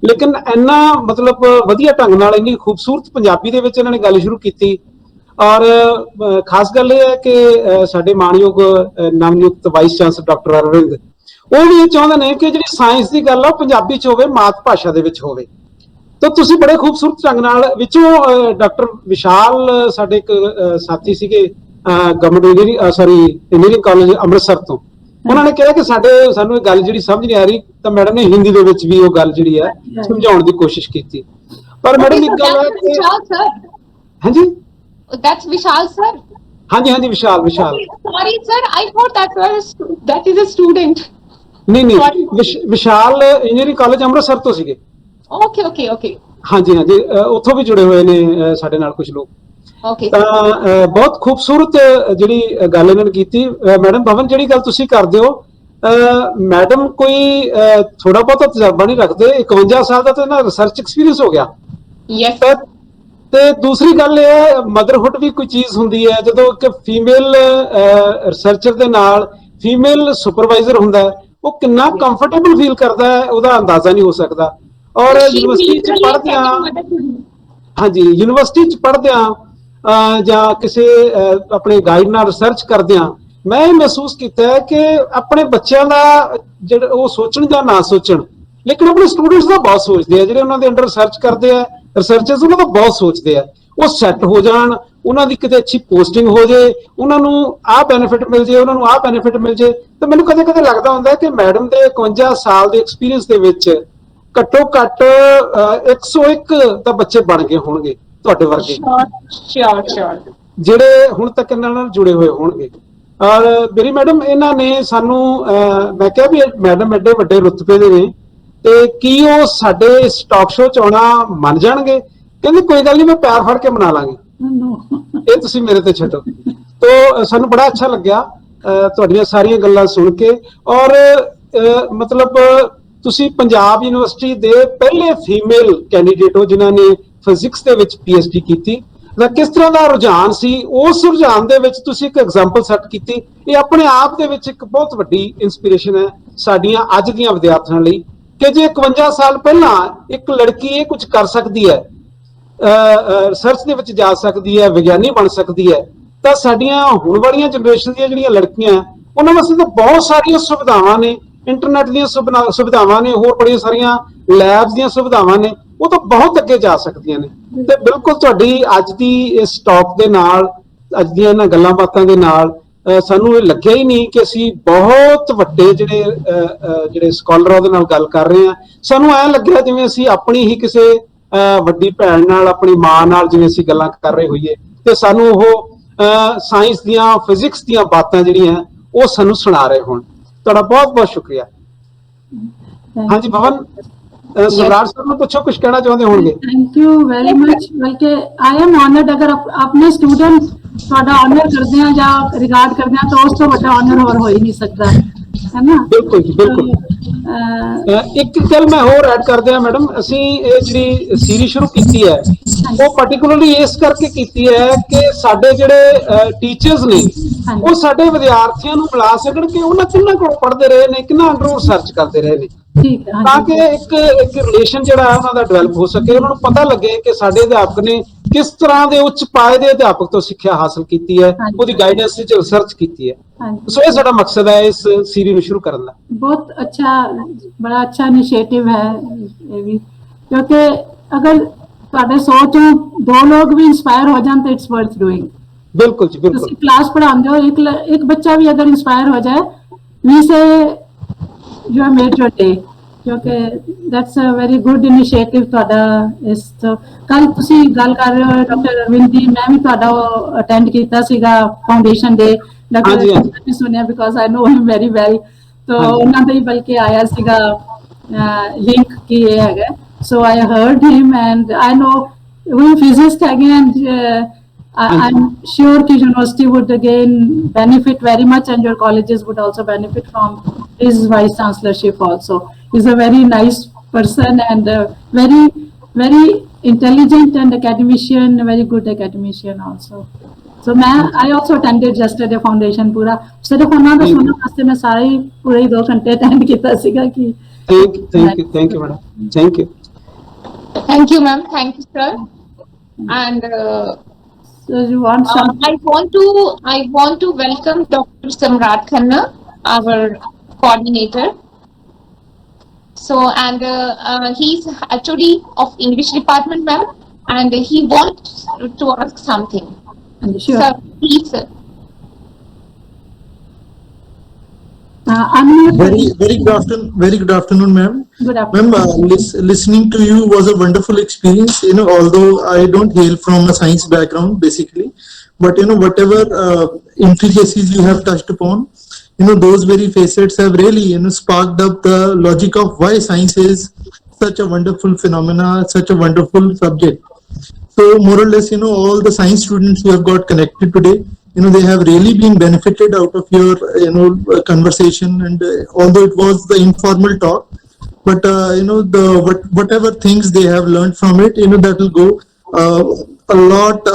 B: ਲੇਕਿਨ ਇੰਨਾ ਮਤਲਬ ਵਧੀਆ ਢੰਗ ਨਾਲ ਇੰਨੀ ਖੂਬਸੂਰਤ ਪੰਜਾਬੀ ਦੇ ਵਿੱਚ ਇਹਨਾਂ ਨੇ ਗੱਲ ਸ਼ੁਰੂ ਕੀਤੀ। ਔਰ ਖਾਸ ਗੱਲ ਇਹ ਹੈ ਕਿ ਸਾਡੇ ਮਾਣਯੋਗ ਨਵਨਿਯੁਕਤ ਵਾਈਸ ਚਾਂਸਲਰ ਡਾਕਟਰ ਅਰਵਿੰਦ ਉਹ ਵੀ ਇਹ ਚਾਹੁੰਦੇ ਨੇ ਕਿ ਜਿਹੜੀ ਸਾਇੰਸ ਦੀ ਗੱਲ ਆ ਪੰਜਾਬੀ 'ਚ ਹੋਵੇ, ਮਾਤ ਭਾਸ਼ਾ ਦੇ ਵਿੱਚ ਹੋਵੇ। ਤਾਂ ਤੁਸੀਂ ਬੜੇ ਖੂਬਸੂਰਤ ਢੰਗ ਨਾਲ ਵਿੱਚੋਂ ਡਾਕਟਰ ਵਿਸ਼ਾਲ ਸਾਡੇ ਇੱਕ ਸਾਥੀ ਸੀਗੇ ਗਵਰਨਮੈਂਟ ਇੰਜੀਨੀਅਰਿੰਗ ਕਾਲਜ ਅੰਮ੍ਰਿਤਸਰ ਤੋਂ, ਉਹਨਾਂ ਨੇ ਕਿਹਾ ਕਿ ਸਾਨੂੰ ਇਹ ਗੱਲ ਜਿਹੜੀ ਸਮਝ ਨਹੀਂ ਆ ਰਹੀ, ਤਾਂ ਮੈਡਮ ਨੇ ਹਿੰਦੀ ਦੇ ਵਿੱਚ ਵੀ ਉਹ ਗੱਲ ਜਿਹੜੀ ਹੈ ਸਮਝਾਉਣ ਦੀ ਕੋਸ਼ਿਸ਼ ਕੀਤੀ। ਪਰ ਮੈਡਮ ਇੱਕ ਗੱਲ ਹੈ ਕਿ ਹਾਂਜੀ
A: that's Vishal sir.
B: ਹਾਂਜੀ ਹਾਂਜੀ ਵਿਸ਼ਾਲ
A: Sorry sir, I thought that is a student.
B: ਨਹੀਂ ਵਿਸ਼ਾਲ ਇੰਜੀਨੀਅਰਿੰਗ ਕਾਲਜ ਅੰਮ੍ਰਿਤਸਰ ਤੋਂ ਸੀਗੇ।
A: Okay.
B: ਹਾਂਜੀ ਹਾਂਜੀ ਉੱਥੋਂ ਵੀ ਜੁੜੇ ਹੋਏ ਨੇ ਸਾਡੇ ਨਾਲ ਕੁਝ ਲੋਕ। ਤਾਂ ਬਹੁਤ ਖੂਬਸੂਰਤ ਜਿਹੜੀ ਗੱਲ ਇਹਨਾਂ ਨੇ ਕੀਤੀ। ਮੈਡਮ ਭਵਨ, ਜਿਹੜੀ ਗੱਲ ਤੁਸੀਂ ਕਰਦੇ ਹੋ, ਮੈਡਮ ਕੋਈ ਥੋੜਾ ਬਹੁਤਾ ਤਜਰਬਾ ਨਹੀਂ ਰੱਖਦੇ, 51 ਸਾਲ ਦਾ ਤਾਂ ਇਹਨਾਂ ਰਿਸਰਚ ਐਕਸਪੀਰੀਅੰਸ ਹੋ ਗਿਆ।
A: Yes.
B: ਤੇ ਦੂਸਰੀ ਗੱਲ ਇਹ ਹੈ, ਮਦਰਹੁੱਡ ਵੀ ਕੋਈ ਚੀਜ਼ ਹੁੰਦੀ ਹੈ। ਜਦੋਂ ਇੱਕ ਫੀਮੇਲ ਰਿਸਰਚਰ ਦੇ ਨਾਲ ਫੀਮੇਲ ਸੁਪਰਵਾਈਜ਼ਰ ਹੁੰਦਾ ਹੈ, ਉਹ ਕਿੰਨਾ ਕੰਫਰਟੇਬਲ ਫੀਲ ਕਰਦਾ ਹੈ, ਉਹਦਾ ਅੰਦਾਜ਼ਾ ਨਹੀਂ ਹੋ ਸਕਦਾ। ਔਰ ਯੂਨੀਵਰਸਿਟੀ 'ਚ ਪੜ੍ਹਦਿਆਂ, ਹਾਂਜੀ ਯੂਨੀਵਰਸਿਟੀ 'ਚ ਪੜ੍ਹਦਿਆਂ ਜਾਂ ਕਿਸੇ ਆਪਣੇ ਗਾਈਡ ਨਾਲ ਰਿਸਰਚ ਕਰਦਿਆਂ ਮੈਂ ਇਹ ਮਹਿਸੂਸ ਕੀਤਾ ਹੈ ਕਿ ਆਪਣੇ ਬੱਚਿਆਂ ਦਾ ਜਿਹੜਾ ਉਹ ਸੋਚਣ ਜਾਂ ਨਾ ਸੋਚਣ, ਲੇਕਿਨ ਆਪਣੇ ਸਟੂਡੈਂਟਸ ਦਾ ਬਹੁਤ ਸੋਚਦੇ ਆ। ਜਿਹੜੇ ਉਹਨਾਂ ਦੇ ਅੰਡਰ ਰਿਸਰਚ ਕਰਦੇ ਆ ਰਿਸਰਚਰਸ, ਉਹਨਾਂ ਦਾ ਬਹੁਤ ਸੋਚਦੇ ਆ ਉਹ ਸੈੱਟ ਹੋ ਜਾਣ, ਉਹਨਾਂ ਦੀ ਕਿਤੇ ਅੱਛੀ ਪੋਸਟਿੰਗ ਹੋ ਜੇ, ਉਹਨਾਂ ਨੂੰ ਆਹ ਬੈਨੀਫਿਟ ਮਿਲ ਜੇ, ਉਹਨਾਂ ਨੂੰ ਆਹ ਬੈਨੀਫਿਟ ਮਿਲ ਜੇ। ਤਾਂ ਮੈਨੂੰ ਕਦੇ ਕਦੇ ਲੱਗਦਾ ਹੁੰਦਾ ਕਿ ਮੈਡਮ ਦੇ 51 ਸਾਲ ਦੇ ਐਕਸਪੀਰੀਅੰਸ ਦੇ ਵਿੱਚ ਘੱਟੋ ਘੱਟ 101 ਤਾਂ ਬੱਚੇ ਬਣ ਗਏ ਹੋਣਗੇ ਤੁਹਾਡੇ ਵਰਗੇ, ਜਿਹੜੇ ਹੁਣ ਤੱਕ ਇਹਨਾਂ ਨਾਲ ਜੁੜੇ ਹੋਏ ਹੋਣਗੇ। ਔਰ ਮੇਰੀ ਮੈਡਮ ਇਹਨਾਂ ਨੇ ਸਾਨੂੰ ਮੈਂ ਕਿਹਾ ਵੀ ਮੈਡਮ ਐਡੇ ਵੱਡੇ ਰੁਤਬੇ ਦੇ ਨੇ, ਤੇ ਕੀ ਉਹ ਸਾਡੇ ਇਸ ਟਾਕ ਸ਼ੋਅ 'ਚ ਆਉਣਾ ਮੰਨ ਜਾਣਗੇ? ਕਹਿੰਦੇ ਕੋਈ ਗੱਲ ਨਹੀਂ, ਮੈਂ ਪੈਰ ਫੜ ਕੇ ਮਨਾ ਲਾਂਗੀ, ਇਹ ਤੁਸੀਂ ਮੇਰੇ ਤੇ ਛੱਡੋ। ਤਾਂ ਸਾਨੂੰ ਬੜਾ ਅੱਛਾ ਲੱਗਿਆ ਤੁਹਾਡੀਆਂ ਸਾਰੀਆਂ ਗੱਲਾਂ ਸੁਣ ਕੇ। ਔਰ ਮਤਲਬ ਤੁਸੀਂ ਪੰਜਾਬ ਯੂਨੀਵਰਸਿਟੀ ਦੇ ਪਹਿਲੇ ਫੀਮੇਲ ਕੈਂਡੀਡੇਟ ਹੋ ਜਿਨ੍ਹਾਂ ਨੇ ਫਿਜ਼ਿਕਸ ਦੇ ਵਿੱਚ PhD ਕੀਤੀ। ਕਿਸ ਤਰ੍ਹਾਂ ਦਾ ਰੁਝਾਨ ਸੀ, ਉਸ ਰੁਝਾਨ ਦੇ ਵਿੱਚ ਤੁਸੀਂ ਇੱਕ ਐਗਜ਼ਾਮਪਲ ਸੈੱਟ ਕੀਤੀ। ਇਹ ਆਪਣੇ ਆਪ ਦੇ ਵਿੱਚ ਇੱਕ ਬਹੁਤ ਵੱਡੀ ਇੰਸਪੀਰੇਸ਼ਨ ਹੈ ਸਾਡੀਆਂ ਅੱਜ ਦੀਆਂ ਵਿਦਿਆਰਥਣਾਂ ਲਈ, ਕਿ ਜੇ 51 ਸਾਲ ਪਹਿਲਾਂ ਇੱਕ ਲੜਕੀ ਇਹ ਕੁਝ ਕਰ ਸਕਦੀ ਹੈ, ਰਿਸਰਚ ਦੇ ਵਿੱਚ ਜਾ ਸਕਦੀ ਹੈ, ਵਿਗਿਆਨੀ ਬਣ ਸਕਦੀ ਹੈ, ਤਾਂ ਸਾਡੀਆਂ ਹੁਣ ਵਾਲੀਆਂ ਜਨਰੇਸ਼ਨ ਦੀਆਂ ਜਿਹੜੀਆਂ ਲੜਕੀਆਂ ਉਹਨਾਂ ਵਾਸਤੇ ਤਾਂ ਬਹੁਤ ਸਾਰੀਆਂ ਸੁਵਿਧਾਵਾਂ ਨੇ, ਇੰਟਰਨੈਟ ਦੀਆਂ ਸੁਵਿਧਾਵਾਂ ਨੇ, ਹੋਰ ਬੜੀਆਂ ਸਾਰੀਆਂ ਲੈਬਸ ਦੀਆਂ ਸੁਵਿਧਾਵਾਂ ਨੇ, ਉਹ ਤਾਂ ਬਹੁਤ ਅੱਗੇ ਜਾ ਸਕਦੀਆਂ ਨੇ। ਤੇ ਬਿਲਕੁਲ ਤੁਹਾਡੀ ਅੱਜ ਦੀ ਇਸ ਟਾਕ ਦੇ ਨਾਲ, ਅੱਜ ਦੀਆਂ ਇਹਨਾਂ ਗੱਲਾਂ ਬਾਤਾਂ ਦੇ ਨਾਲ ਸਾਨੂੰ ਇਹ ਲੱਗਿਆ ਹੀ ਨਹੀਂ ਕਿ ਅਸੀਂ ਬਹੁਤ ਵੱਡੇ ਜਿਹੜੇ ਸਕਾਲਰਾਂ ਦੇ ਨਾਲ ਗੱਲ ਕਰ ਰਹੇ ਹਾਂ। ਸਾਨੂੰ ਐਂ ਲੱਗਿਆ ਜਿਵੇਂ ਅਸੀਂ ਆਪਣੀ ਹੀ ਕਿਸੇ ਵੱਡੀ ਭੈਣ ਨਾਲ, ਆਪਣੀ ਮਾਂ ਨਾਲ ਜਿਵੇਂ ਅਸੀਂ ਗੱਲਾਂ ਕਰ ਰਹੇ ਹੋਈਏ, ਤੇ ਸਾਨੂੰ ਉਹ ਸਾਇੰਸ ਦੀਆਂ, ਫਿਜ਼ਿਕਸ ਦੀਆਂ ਬਾਤਾਂ ਜਿਹੜੀਆਂ ਉਹ ਸਾਨੂੰ ਸੁਣਾ ਰਹੇ ਹੋਣ। ਤੁਹਾਡਾ ਬਹੁਤ ਬਹੁਤ ਸ਼ੁਕਰੀਆ। ਹਾਂਜੀ ਭਵਨ, ਸਰਦਾਰ ਸਾਹਿਬ ਨੂੰ ਪੁੱਛੋ, ਕੁਝ ਕਹਿਣਾ ਚਾਹੁੰਦੇ ਹੋਣਗੇ?
C: Thank you very much. बल्कि आई एम ऑनर्ड, अगर अपने स्टूडेंट ਤੁਹਾਡਾ ਆਨਰ ਕਰਦੇ ਆ ਜਾਂ ਰਿਗਾਰਡ ਕਰਦੇ ਆ ਤਾਂ ਉਸ ਤੋਂ ਵੱਡਾ ਆਨਰ ਹੋਰ ਹੋ ਹੀ ਨਹੀਂ ਸਕਦਾ, ਹੈ ਨਾ?
B: ਬਿਲਕੁਲ ਜੀ, ਬਿਲਕੁਲ। ਇੱਕ ਗੱਲ ਮੈਂ ਹੋਰ ਐਡ ਕਰ ਦਿਆਂ ਮੈਡਮ, ਅਸੀਂ ਇਹ ਜਿਹੜੀ ਸੀਰੀਜ਼ ਸ਼ੁਰੂ ਕੀਤੀ ਹੈ ਉਹ ਪਾਰਟਿਕੂਲਰਲੀ ਇਸ ਕਰਕੇ ਕੀਤੀ ਹੈ ਕਿ ਸਾਡੇ ਜਿਹੜੇ ਟੀਚਰਸ ਨੇ ਉਹ ਸਾਡੇ ਵਿਦਿਆਰਥੀਆਂ ਨੂੰ ਬੁਲਾ ਸਕਣ ਕਿ ਉਹਨਾਂ ਕਿੰਨਾ ਕੋਲ ਪੜ੍ਹਦੇ ਰਹੇ ਨੇ, ਕਿੰਨਾ ਅੰਡਰ ਰਿਸਰਚ ਕਰਦੇ ਰਹੇ ਨੇ, ਤਾਂ ਕਿ ਇੱਕ ਰਿਲੇਸ਼ਨ ਜਿਹੜਾ ਉਹਨਾਂ ਦਾ ਡਿਵੈਲਪ ਹੋ ਸਕੇ। ਉਹਨਾਂ ਨੂੰ ਪਤਾ ਲੱਗੇ ਕਿ ਸਾਡੇ ਅਧਿਆਪਕ ਨੇ ਕਿਸ ਤਰ੍ਹਾਂ ਦੇ ਉੱਚ ਪਾਏ ਦੇ ਅਧਿਆਪਕ ਤੋਂ ਸਿੱਖਿਆ ਹਾਸਲ ਕੀਤੀ ਹੈ, ਉਹਦੀ ਗਾਈਡੈਂਸ ਵਿੱਚ ਰਿਸਰਚ ਕੀਤੀ ਹੈ। ਸੋ ਇਹ ਸਾਡਾ ਮਕਸਦ ਹੈ ਇਸ ਸੀਰੀਜ਼ ਨੂੰ ਸ਼ੁਰੂ ਕਰਨ ਦਾ।
C: ਬਹੁਤ ਅੱਛਾ, ਬੜਾ ਅੱਛਾ ਇਨੀਸ਼ੀਏਟਿਵ ਹੈ ਇਹ ਵੀ, ਕਿਉਂਕਿ ਅਗਰ ਤੁਹਾਡੇ 100 ਚੋਂ 2 ਲੋਕ ਵੀ ਇੰਸਪਾਇਰ ਹੋ ਜਾਣ ਤਾਂ ਇਟਸ ਵਰਥ ਡੂਇੰਗ।
B: बिल्कुल जी, बिल्कुल।
C: ਤੁਸੀਂ क्लास पढ़ाते हो, एक बच्चा भी अगर इंस्पायर हो जाए, we say you have made your day, क्योंकि that's a very good initiative ਤੁਹਾਡਾ। ਇਸ ਤੋਂ ਕੱਲ ਤੁਸੀਂ ਗੱਲ ਕਰ ਰਹੇ ਹੋ ਡਾਕਟਰ ਅਰਵਿੰਦ ਦੀ, ਮੈਂ ਵੀ ਤੁਹਾਡਾ ਅਟੈਂਡ ਕੀਤਾ ਸੀਗਾ ਫਾਊਂਡੇਸ਼ਨ ਡੇ। ਡਾਕਟਰ
B: ਹਾਂਜੀ, ਹਾਂਜੀ।
C: ਵੀ ਸੁਣਿਆ because I know him very well. तो
B: ਹਾਂਜੀ।
C: ਉਹਨਾਂ ਦਾ ਹੀ ਬਲਕਿ ਆਇਆ ਸੀਗਾ ਲਿੰਕ ਕਿ ਇਹ ਹੈਗਾ। ਸੋ ਆਈ ਹਰਡ ਹਿਮ ਐਂਡ ਆਈ ਨੋ ਉਹ ਫਿਜ਼ਿਸਟ ਹੈਗੇ ਐਂਡ I'm sure कि university would again benefit very much and your colleges would also benefit from his vice chancellorship also. He's a very nice person and very, very intelligent and academician, very good academician also. So I also attended yesterday foundation पूरा सिर्फ ਉਹਨਾਂ ਦਾ ਸੁਣਨ ਵਾਸਤੇ ਮੈਂ ਸਾਰੇ ਪੂਰੇ 2 ਘੰਟੇ attend ਕੀਤਾ ਸੀਗਾ ਕਿ
B: thank you madam, thank you.
A: Thank you, ma'am. Thank you, sir. And
C: so you want some
A: I want to welcome Dr. Samrat Khanna, our coordinator. So, and he's actually of English department, ma'am, and he wants to ask something.
C: sure.
A: Sir, please, sir.
D: Very good afternoon, ma'am.
C: Good afternoon.
D: Ma'am, listening to you was a wonderful experience. You know, although I don't hail from a science background, basically, but you know, whatever intricacies you have touched upon, you know, those very facets have really, you know, sparked up the logic of why science is such a wonderful phenomena, such a wonderful subject. So more or less, you know, all the science students who have got connected today, you know, they have really been benefited out of your, you know, conversation. And although it was the informal talk, but you know, whatever things they have learned from it, you know, that will go a lot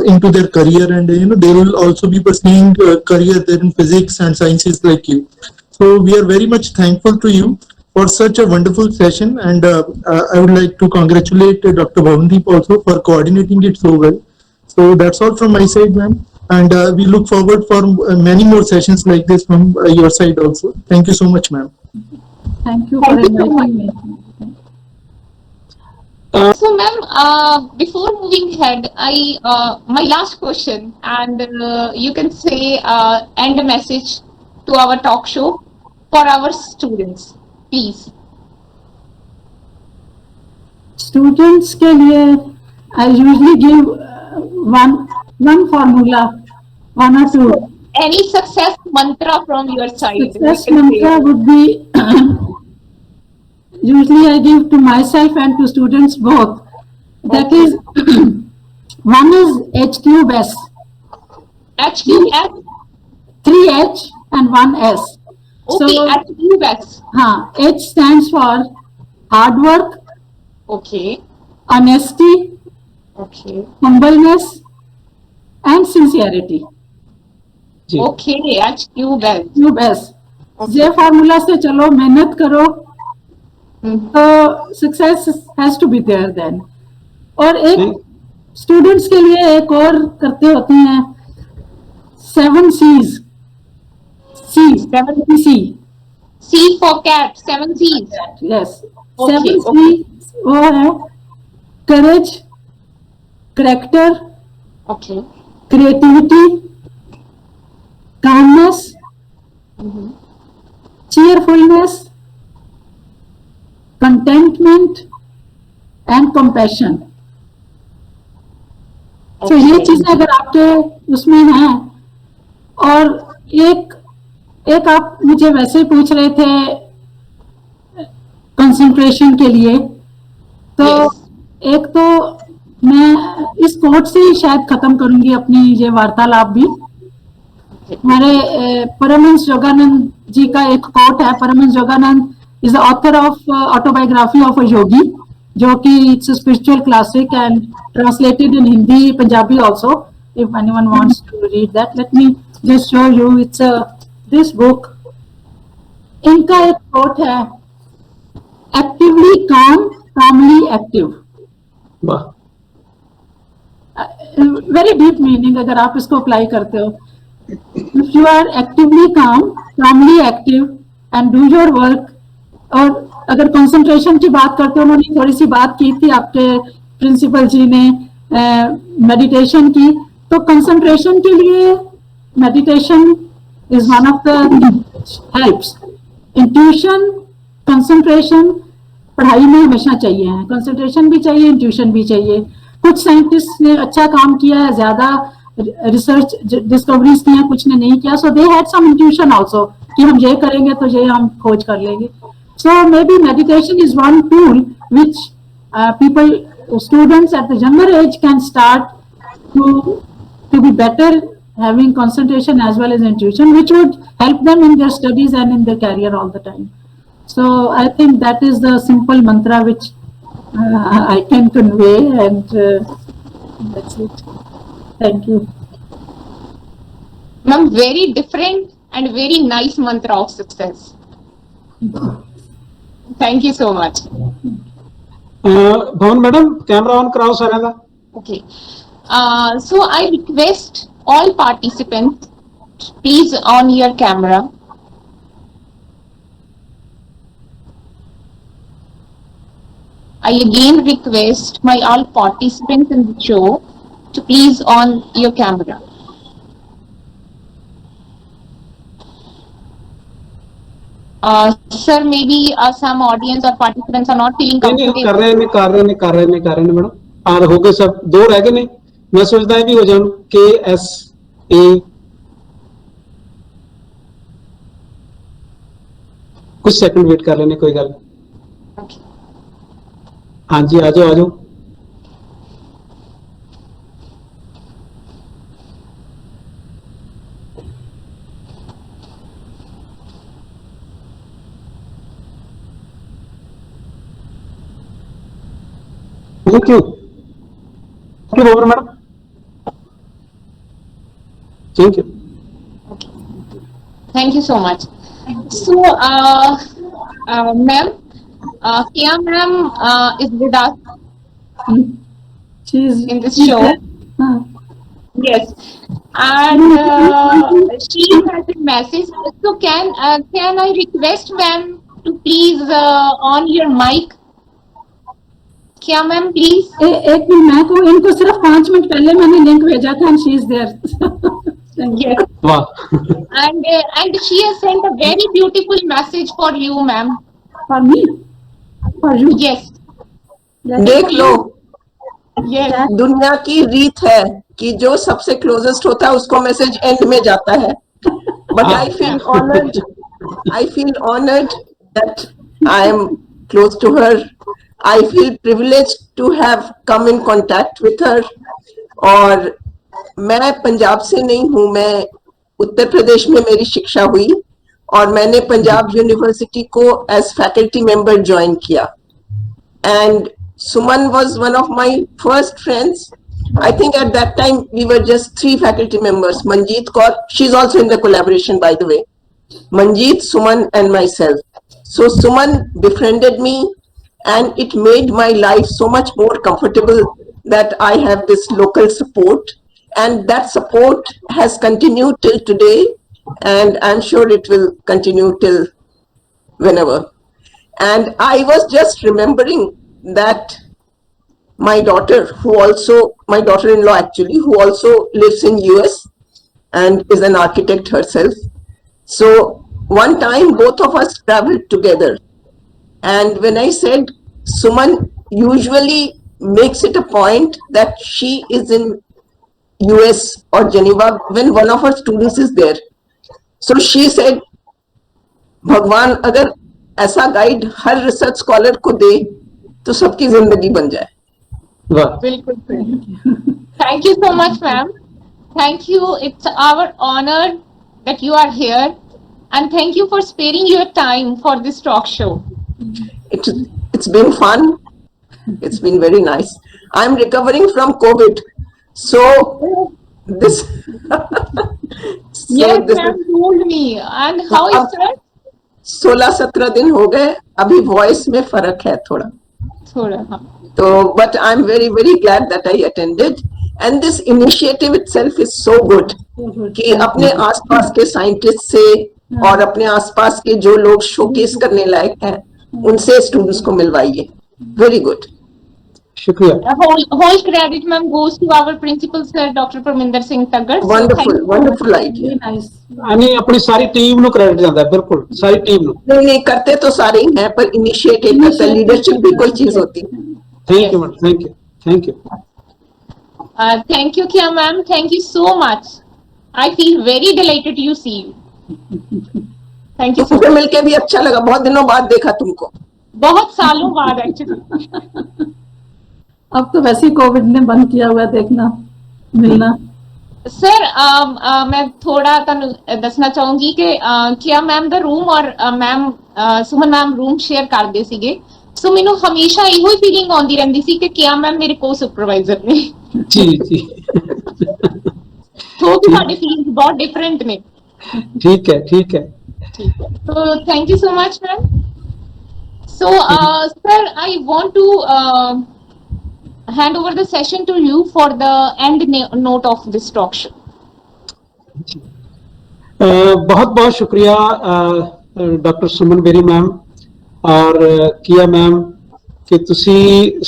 D: into their career, and you know, they will also be pursuing career there in physics and sciences like you. So we are very much thankful to you for such a wonderful session, and I would like to congratulate Dr. Bhavandeep also for coordinating it so well. So that's all from my side, ma'am, and we look forward for many more sessions like this from your side also. Thank you so much, ma'am.
C: Thank you for inviting me.
A: So, ma'am, before moving ahead, my last question, and you can say end a message to our talk show for our students, please.
C: Students के लिए I usually give one formula, one or two.
A: Any success mantra from your side?
C: Success mantra would be usually I give to myself and to students both. That is, one is HQS.
A: HQS?
C: 3H and 1S.
A: Okay,
C: So,
A: HQS.
C: H stands for hard work,
A: Okay,
C: honesty,
A: okay,
C: humbleness, and sincerity.
A: okay, HQS.
C: QS. ये formula से चलो, मेहनत करो, तो success has to be there then. और एक students के लिए एक और करते होती हैं 7 C's। C
A: C for cat, 7 C's.
C: Yes,
A: Okay,
C: 7 C वो है courage, character,
A: Okay.
C: Creativity, calmness, cheerfulness, contentment, and compassion. तो ये चीजें अगर आपके उसमें हैं, और एक आप मुझे वैसे ही पूछ रहे थे कंसंट्रेशन के लिए, तो एक तो मैं इस कोट से ही शायद खत्म करूंगी अपनी ये वार्तालाप भी। हमारे परमहंस योगानंद जी का एक कोट है। Paramahansa Yogananda is the author of autobiography of a yogi, जो कि it's a spiritual classic and translated in Hindi, Punjabi also. If anyone wants to read that, let me just show you. It's this book. इनका एक quote है, actively calm, calmly active.
B: वाह,
C: very deep meaning अगर आप इसको apply करते हो। If you are actively calm, calmly active and do your work, और अगर कंसंट्रेशन की बात करते हो, उन्होंने थोड़ी सी बात की थी आपके प्रिंसिपल जी ने मेडिटेशन की, तो कंसंट्रेशन के लिए meditation is one of the helps. Intuition, concentration पढ़ाई में हमेशा चाहिए है. कंसंट्रेशन भी चाहिए, इंट्यूशन भी चाहिए. कुछ साइंटिस्ट ने अच्छा काम किया है, ज्यादा रिसर्च डिस्कवरीज की हैं, कुछ ने नहीं किया. So they had some intuition also कि हम ये करेंगे तो ये हम खोज कर लेंगे. So maybe meditation is one tool which people, students at the younger age can start to be better having concentration as well as intuition, which would help them in their studies and in their career all the time. So I think that is the simple mantra which I can convey, and that's it. Thank you.
A: Ma'am, very different and very nice mantra of success. Thank you so much.
B: भवन madam camera on कराओ सारे का.
A: Okay. So I request all participants, please on your camera. I again request my all participants in the show to please on your camera. Sir, maybe some audience or participants are not feeling
B: नहीं
A: comfortable.
B: कर रहे हैं madam. आध हो गए सब, 2 रह गए ने. मैं सोचता है भी हो जान KSA. कुछ सेकंड वेट कर लेने, कोई गल.
A: Okay.
B: हाँ जी, आ जाओ. Thank you. Thank you, madam. Thank you.
A: Thank you so much. So, ma'am, Kia ma'am is with us
C: She is
A: in this show. Yes, and she has a message. So, can I request ma'am to please on your mic? Kia ma'am, please.
C: एक minute, मैं को इनको सिर्फ 5 minute पहले मैंने link भेजा था, and she is there.
A: Yes.
B: Wow.
A: And she has sent a very beautiful message for you, ma'am.
C: For me? For you?
A: Yes.
E: देख लो,
A: Yes.
E: दुनिया की रीत है कि जो सबसे क्लोजेस्ट होता है उसको मैसेज एंड में जाता है. But I feel honoured that I am close to her. I feel privileged to have come in contact with her. और मैं पंजाब से नहीं हूँ, मैं उत्तर प्रदेश में मेरी शिक्षा हुई और मैंने पंजाब यूनिवर्सिटी को एज फैकल्टी मेंबर ज्वाइन किया. And Suman was one of my first friends. I think at that time we were just 3 faculty members. Manjeet Kaur, she's also in the collaboration, by the way. Manjeet, Suman and myself. So Suman befriended me and it made my life so much more comfortable that I have this local support, and that support has continued till today, and I'm sure it will continue till whenever. And I was just remembering that my daughter-in-law actually, who also lives in US and is an architect herself. So one time both of us traveled together. And when I said, Suman usually makes it a point that she is in US or Geneva when one of her students is there. So she said, भगवान अगर ऐसा guide हर research scholar को दे तो सबकी जिंदगी बन जाए.
B: वाह.
A: Bilkul. Thank you so much, ma'am. Thank you. It's our honor that you are here, and thank you for sparing your time for this talk show.
E: It's been fun. It's been very nice. I'm recovering from COVID, so this.
A: Yes, ma'am told me. And how is that?
E: 16-17 दिन हो गए, अभी voice में फर्क है थोड़ा. तो but I'm very very glad that I attended, and this initiative itself is so good कि अपने आसपास के साइंटिस्ट से और अपने आसपास के जो लोग शोकेस करने लायक हैं उनसे स्टूडेंट्स को मिलवाइए. Very good.
B: शुक्रिया।
A: whole credit, ma'am, goes to our principal sir, Dr. Parminder Singh Taggar. So thank
E: Wonderful,
A: you.
E: wonderful idea.
C: Very nice.
B: नहीं, अपनी सारी टीम ਨੂੰ ਕ੍ਰੈਡਿਟ ਜਾਂਦਾ ਹੈ, ਬਿਲਕੁਲ ਸਾਰੀ ਟੀਮ ਨੂੰ।
E: नहीं नहीं करते तो सारे ही हैं, पर इनिशिएटिव करता, लीडरशिप भी कोई चीज होती है।
B: Thank you madam, thank you, thank you.
A: Thank you, Kia ma'am. Thank you so much. I feel very delighted to see you. Thank you so
E: तुमसे
A: much.
E: मिलके भी अच्छा लगा, बहुत दिनों बाद देखा तुमको।
A: बहुत सालों बाद एक्चुअली।
C: अब तो वैसे ही कोविड ने बंद किया हुआ है देखना मिलना।
A: सर मैं थोड़ा ਤੁਹਾਨੂੰ ਦੱਸਣਾ ਚਾਹੂੰਗੀ ਕਿ ਕਿਆ ਮੈਮ ਦਾ ਰੂਮ ਔਰ ma'am Suman ma'am room share ਕਰਦੇ ਸੀਗੇ, ਸੋ ਮੈਨੂੰ ਹਮੇਸ਼ਾ ਇਹੋ ਹੀ ਫੀਲਿੰਗ ਆਉਂਦੀ ਰਹਿੰਦੀ ਸੀ ਕਿ ਕਿਆ ਮੈਮ ਮੇਰੇ ਕੋ ਸੁਪਰਵਾਈਜ਼ਰ ਨੇ।
B: जी जी
A: ਸੋ ਤੁਹਾਡੇ ਫੀਲਿੰਗਸ ਬਹੁਤ ਡਿਫਰੈਂਟ ਨੇ।
B: ठीक है, ठीक है।
A: ठीक है, so thank you so much ma'am. So sir, I want to hand over the session to you for the end note of this talk show.
B: बहुत बहुत शुक्रिया डॉक्टर सुमन बेरी मैम और किया मैम कि ਤੁਸੀਂ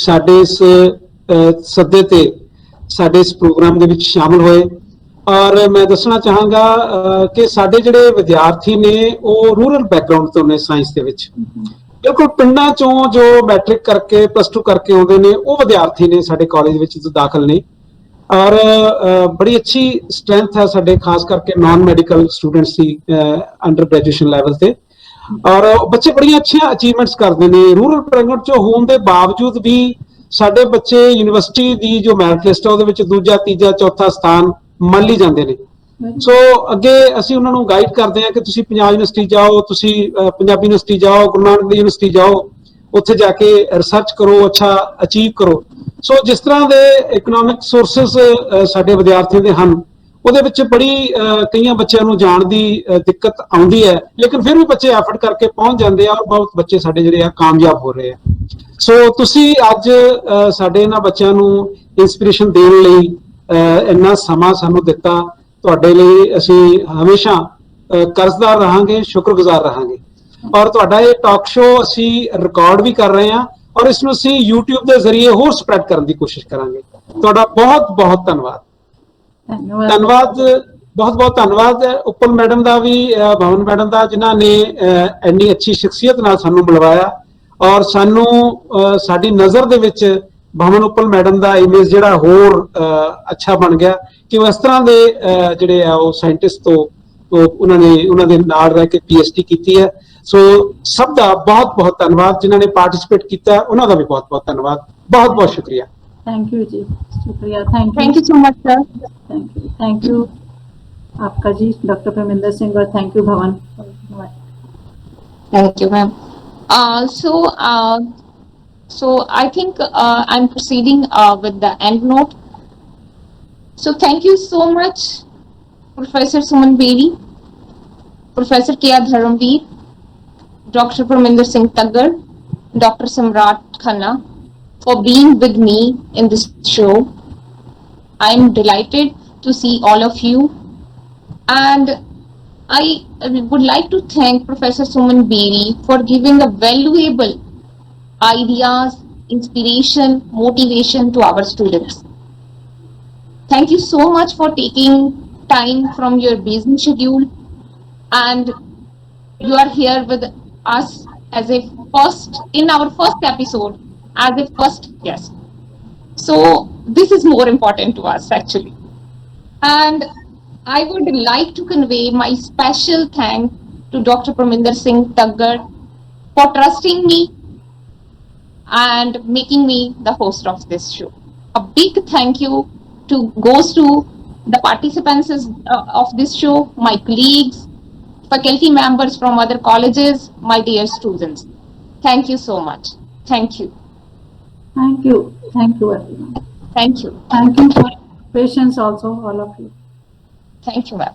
B: ਸਾਡੇ ਇਸ ਸੱਦੇ ਤੇ ਸਾਡੇ ਇਸ ਪ੍ਰੋਗਰਾਮ ਦੇ ਵਿੱਚ ਸ਼ਾਮਲ ਹੋਏ। ਔਰ ਮੈਂ ਦੱਸਣਾ ਚਾਹਾਂਗਾ ਕਿ ਸਾਡੇ ਜਿਹੜੇ ਵਿਦਿਆਰਥੀ ਨੇ ਉਹ ਰੂਰਲ ਬੈਕਗ੍ਰਾਉਂਡ ਤੋਂ ਨੇ ਸਾਇੰਸ ਦੇ ਵਿੱਚ, ਬਿਲਕੁਲ ਪਿੰਡਾਂ ਚੋਂ ਜੋ ਮੈਟ੍ਰਿਕ ਕਰਕੇ +2 ਕਰਕੇ ਆਉਂਦੇ ਨੇ ਉਹ ਵਿਦਿਆਰਥੀ ਨੇ ਸਾਡੇ ਕਾਲਜ ਵਿੱਚ ਜੋ ਦਾਖਲ ਨੇ। ਔਰ ਬੜੀ ਅੱਛੀ ਸਟਰੈਂਥ ਹੈ ਸਾਡੇ ਖਾਸ ਕਰਕੇ ਨਾਨ ਮੈਡੀਕਲ ਸਟੂਡੈਂਟਸ ਦੀ ਅੰਡਰ ਗ੍ਰੈਜੂਏਸ਼ਨ ਲੈਵਲ ਤੇ। ਔਰ ਬੱਚੇ ਬੜੀਆਂ ਅੱਛੀਆਂ ਅਚੀਵਮੈਂਟਸ ਕਰਦੇ ਨੇ ਰੂਰਲ ਬੈਕਗ੍ਰਾਉਂਡ ਚੋਂ ਹੋਣ ਦੇ ਬਾਵਜੂਦ ਵੀ। ਸਾਡੇ ਬੱਚੇ ਯੂਨੀਵਰਸਿਟੀ ਦੀ ਜੋ ਮੈਰਿਟ ਲਿਸਟ ਹੈ ਉਹਦੇ ਵਿੱਚ ਦੂਜਾ ਤੀਜਾ ਚੌਥਾ ਸਥਾਨ ਮੰਨ ਲਈ ਜਾਂਦੇ ਨੇ। ਸੋ ਅੱਗੇ ਅਸੀਂ ਉਹਨਾਂ ਨੂੰ ਗਾਈਡ ਕਰਦੇ ਹਾਂ ਕਿ ਤੁਸੀਂ ਪੰਜਾਬ ਯੂਨੀਵਰਸਿਟੀ ਜਾਓ, ਤੁਸੀਂ ਪੰਜਾਬੀ ਯੂਨੀਵਰਸਿਟੀ ਜਾਓ, ਗੁਰੂ ਨਾਨਕ ਦੇਵ ਯੂਨੀਵਰਸਿਟੀ ਜਾਓ, ਉੱਥੇ ਜਾ ਕੇ ਰਿਸਰਚ ਕਰੋ, ਅੱਛਾ ਅਚੀਵ ਕਰੋ। ਸੋ ਜਿਸ ਤਰ੍ਹਾਂ ਦੇ ਇਕਨੋਮਿਕ ਸੋਰਸਿਸ ਸਾਡੇ ਵਿਦਿਆਰਥੀਆਂ ਦੇ ਹਨ ਉਹਦੇ ਵਿੱਚ ਬੜੀ ਕਈਆਂ ਬੱਚਿਆਂ ਨੂੰ ਜਾਣ ਦੀ ਦਿੱਕਤ ਆਉਂਦੀ ਹੈ, ਲੇਕਿਨ ਫਿਰ ਵੀ ਬੱਚੇ ਐਫਰਟ ਕਰਕੇ ਪਹੁੰਚ ਜਾਂਦੇ ਆ ਔਰ ਬਹੁਤ ਬੱਚੇ ਸਾਡੇ ਜਿਹੜੇ ਆ ਕਾਮਯਾਬ ਹੋ ਰਹੇ ਆ। ਸੋ ਤੁਸੀਂ ਅੱਜ ਸਾਡੇ ਇਹਨਾਂ ਬੱਚਿਆਂ ਨੂੰ ਇੰਸਪੀਰੇਸ਼ਨ ਦੇਣ ਲਈ ਇੰਨਾ ਸਮਾਂ ਸਾਨੂੰ ਦਿੱਤਾ, ਤੁਹਾਡੇ ਲਈ ਅਸੀਂ ਹਮੇਸ਼ਾ ਕਰਜ਼ਦਾਰ ਰਹਾਂਗੇ, ਸ਼ੁਕਰਗੁਜ਼ਾਰ ਰਹਾਂਗੇ। ਔਰ ਤੁਹਾਡਾ ਇਹ ਟਾਕ ਸ਼ੋ ਅਸੀਂ ਰਿਕਾਰਡ ਵੀ ਕਰ ਰਹੇ ਹਾਂ ਔਰ ਇਸ ਨੂੰ ਅਸੀਂ YouTube ਦੇ ਜ਼ਰੀਏ ਹੋਰ ਸਪਰੈਡ ਕਰਨ ਦੀ ਕੋਸ਼ਿਸ਼ ਕਰਾਂਗੇ। ਤੁਹਾਡਾ ਬਹੁਤ ਬਹੁਤ ਧੰਨਵਾਦ। ਧੰਨਵਾਦ, ਬਹੁਤ ਬਹੁਤ ਧੰਨਵਾਦ ਉੱਪਲ ਮੈਡਮ ਦਾ ਵੀ, ਭਵਨ ਮੈਡਮ ਦਾ, ਜਿਨ੍ਹਾਂ ਨੇ ਇੰਨੀ ਅੱਛੀ ਸ਼ਖਸੀਅਤ ਨਾਲ ਸਾਨੂੰ ਮਿਲਵਾਇਆ ਔਰ ਸਾਨੂੰ ਸਾਡੀ ਨਜ਼ਰ ਦੇ ਵਿੱਚ ਭਵਨ ਉੱਪਲ ਮੈਡਮ ਦਾ ਇਮੇਜ ਜਿਹੜਾ ਹੋਰ ਅੱਛਾ ਬਣ ਗਿਆ ਕਿ ਉਹ ਇਸ ਤਰ੍ਹਾਂ ਦੇ ਜਿਹੜੇ ਆ ਉਹ ਸਾਇੰਟਿਸਟ ਤੋਂ ਉਹਨਾਂ ਦੇ ਨਾਲ ਰਹਿ ਕੇ PhD ਕੀਤੀ ਹੈ। ਸੋ ਸਭ ਦਾ ਬਹੁਤ ਬਹੁਤ ਧੰਨਵਾਦ, ਜਿਨ੍ਹਾਂ ਨੇ ਪਾਰਟਿਸਿਪੇਟ ਕੀਤਾ ਉਹਨਾਂ ਦਾ ਵੀ ਬਹੁਤ ਬਹੁਤ ਧੰਨਵਾਦ। ਬਹੁਤ ਬਹੁਤ ਸ਼ੁਕਰੀਆ।
C: थैंक यू जी, शुक्रिया। Thank
A: Thank you so much sir.
C: Thank you आपका जी डॉक्टर परमिंदर सिंह और थैंक यू भवन।
A: Thank you ma'am. So I think I'm proceeding with the end note. So thank you so much Professor Suman Bedi, Professor K.R. Dharamveer, Dr. Parminder Singh Taggar, Dr. Samrat Khanna for being with me in this show. I'm delighted to see all of you, and I would like to thank Professor Suman Bedi for giving a valuable ideas, inspiration, motivation to our students. Thank you so much for taking time from your busy schedule, and you are here with us as a in our first episode as a first guest. So this is more important to us actually. And I would like to convey my special thanks to Dr. Parminder Singh Taggar for trusting me and making me the host of this show. A big thank you goes to the participants of this show, my colleagues, faculty members from other colleges, my dear students. Thank you so much. Thank you.
C: Thank you everyone.
A: Thank you.
C: Thank you for patience also, all of you.
A: Thank you ma'am.